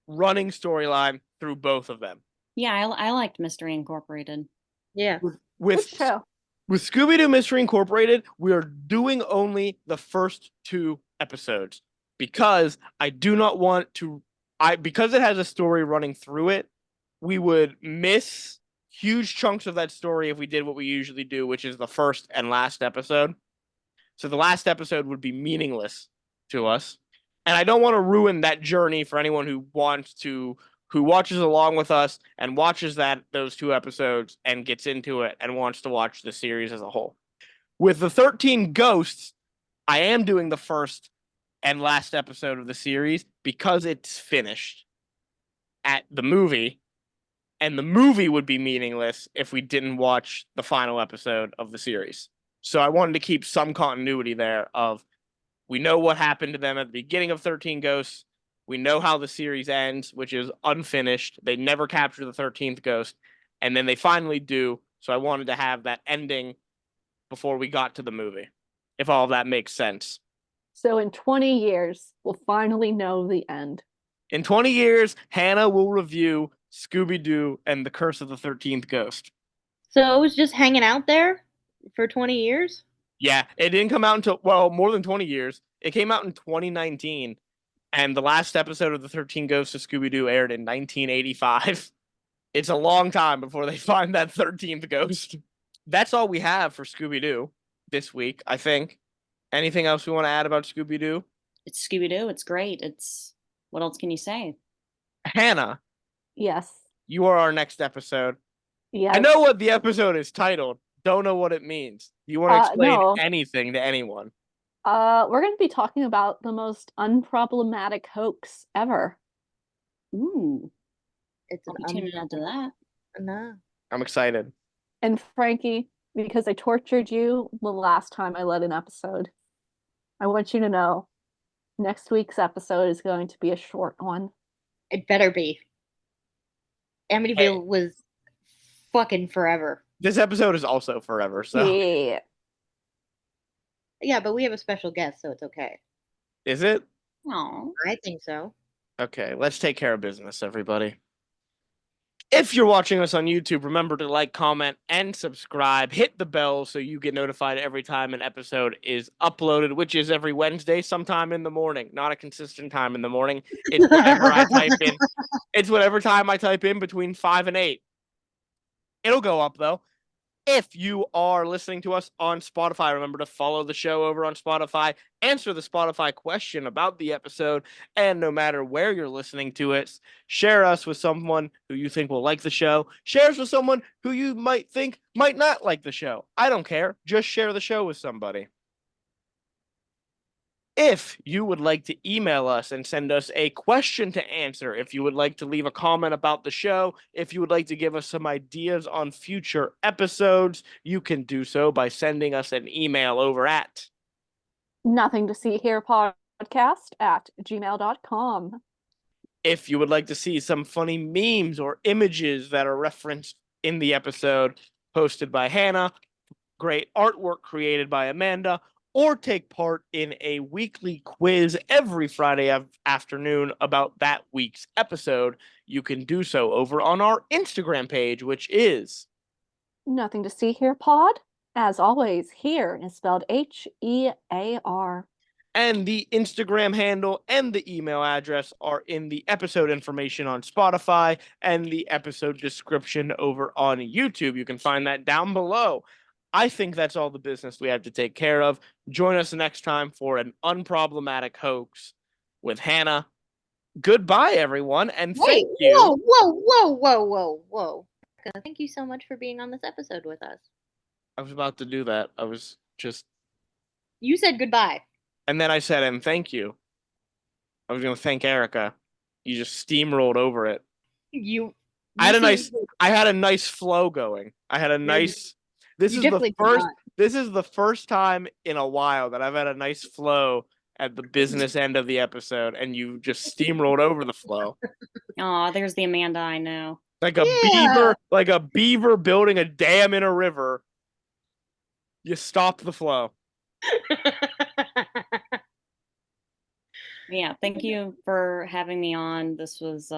running storyline through both of them. Yeah, I liked Mystery Incorporated. Yeah. Good With show. With Scooby-Doo Mystery Incorporated, we are doing only the first 2 episodes because I do not want to. Because it has a story running through it, we would miss huge chunks of that story if we did what we usually do, which is the first and last episode. So the last episode would be meaningless to us, and I don't want to ruin that journey for anyone who watches along with us and watches those 2 episodes and gets into it and wants to watch the series as a whole. With the 13 Ghosts, I am doing the first and last episode of the series because it's finished at the movie, and the movie would be meaningless if we didn't watch the final episode of the series. So I wanted to keep some continuity there of we know what happened to them at the beginning of 13 Ghosts. We know how the series ends, which is unfinished. They never capture the 13th ghost, and then they finally do. So I wanted to have that ending before we got to the movie, if all of that makes sense. So in 20 years, we'll finally know the end. In 20 years, Hannah will review Scooby-Doo and the Curse of the 13th Ghost. So it was just hanging out there for 20 years? Yeah, it didn't come out until, well, more than 20 years. It came out in 2019. And the last episode of the 13 Ghosts of Scooby-Doo aired in 1985. It's a long time before they find that 13th ghost. That's all we have for Scooby-Doo this week, I think. Anything else we want to add about Scooby-Doo? It's Scooby-Doo. It's great. What else can you say? Hannah, Yes. you are our next episode. Yes. I know what the episode is titled. Don't know what it means. Do you want to explain no. anything to anyone? We're going to be talking about the most unproblematic hoax ever. Ooh, It's I'll be tuning into that. No. I'm excited. And Frankie, because I tortured you the last time I led an episode, I want you to know next week's episode is going to be a short one. It better be. Amityville was fucking forever. This episode is also forever, so. Yeah. Yeah, but we have a special guest, so it's okay. Is it? Oh, I think so. Okay, let's take care of business, everybody. If you're watching us on YouTube, remember to like, comment, and subscribe. Hit the bell so you get notified every time an episode is uploaded, which is every Wednesday, sometime in the morning. Not a consistent time in the morning. It's whatever I type in. It's whatever time I type in between 5 and 8. It'll go up, though. If you are listening to us on Spotify, remember to follow the show over on Spotify, answer the Spotify question about the episode, and no matter where you're listening to it, share us with someone who you think will like the show. Share us with someone who you might think might not like the show. I don't care. Just share the show with somebody. If you would like to email us and send us a question to answer, if you would like to leave a comment about the show, if you would like to give us some ideas on future episodes, you can do so by sending us an email over at Nothing to see here podcast at gmail.com. If you would like to see some funny memes or images that are referenced in the episode posted by Hannah, great artwork created by Amanda, or take part in a weekly quiz every Friday afternoon about that week's episode, you can do so over on our Instagram page, which is Nothing to see here pod. As always, here is spelled H-E-A-R. And the Instagram handle and the email address are in the episode information on Spotify and the episode description over on YouTube. You can find that down below. I think that's all the business we have to take care of. Join us next time for an unproblematic hoax with Hannah. Goodbye, everyone, and thank you. Whoa. Thank you so much for being on this episode with us. I was about to do that. You said goodbye. And then I said, and thank you. I was gonna thank Erika. You just steamrolled over it. You I had a seem nice like- I had a nice flow going. I had a Yeah, nice this you is the definitely did first not. this is the first time in a while that I've had a nice flow at the business end of the episode, and you just steamrolled over the flow. Oh, there's the Amanda I know. Like a Yeah. beaver building a dam in a river. You stopped the flow. Yeah, thank you for having me on. This was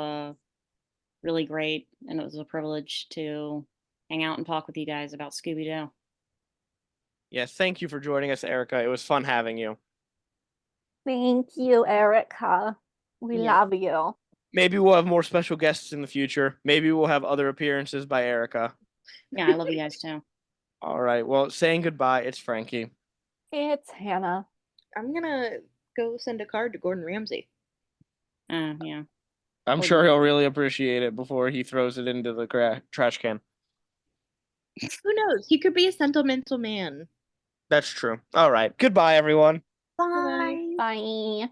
really great, and it was a privilege to hang out and talk with you guys about Scooby-Doo. Yes, thank you for joining us, Erika. It was fun having you. Thank you, Erika. We Yeah. love you. Maybe we'll have more special guests in the future. Maybe we'll have other appearances by Erika. Yeah, I love you guys too. All right. Well, saying goodbye, it's Frankie. It's Hannah. I'm gonna go send a card to Gordon Ramsay. Yeah. I'm sure he'll really appreciate it before he throws it into the trash can. Who knows? He could be a sentimental man. That's true. All right. Goodbye, everyone. Bye. Bye.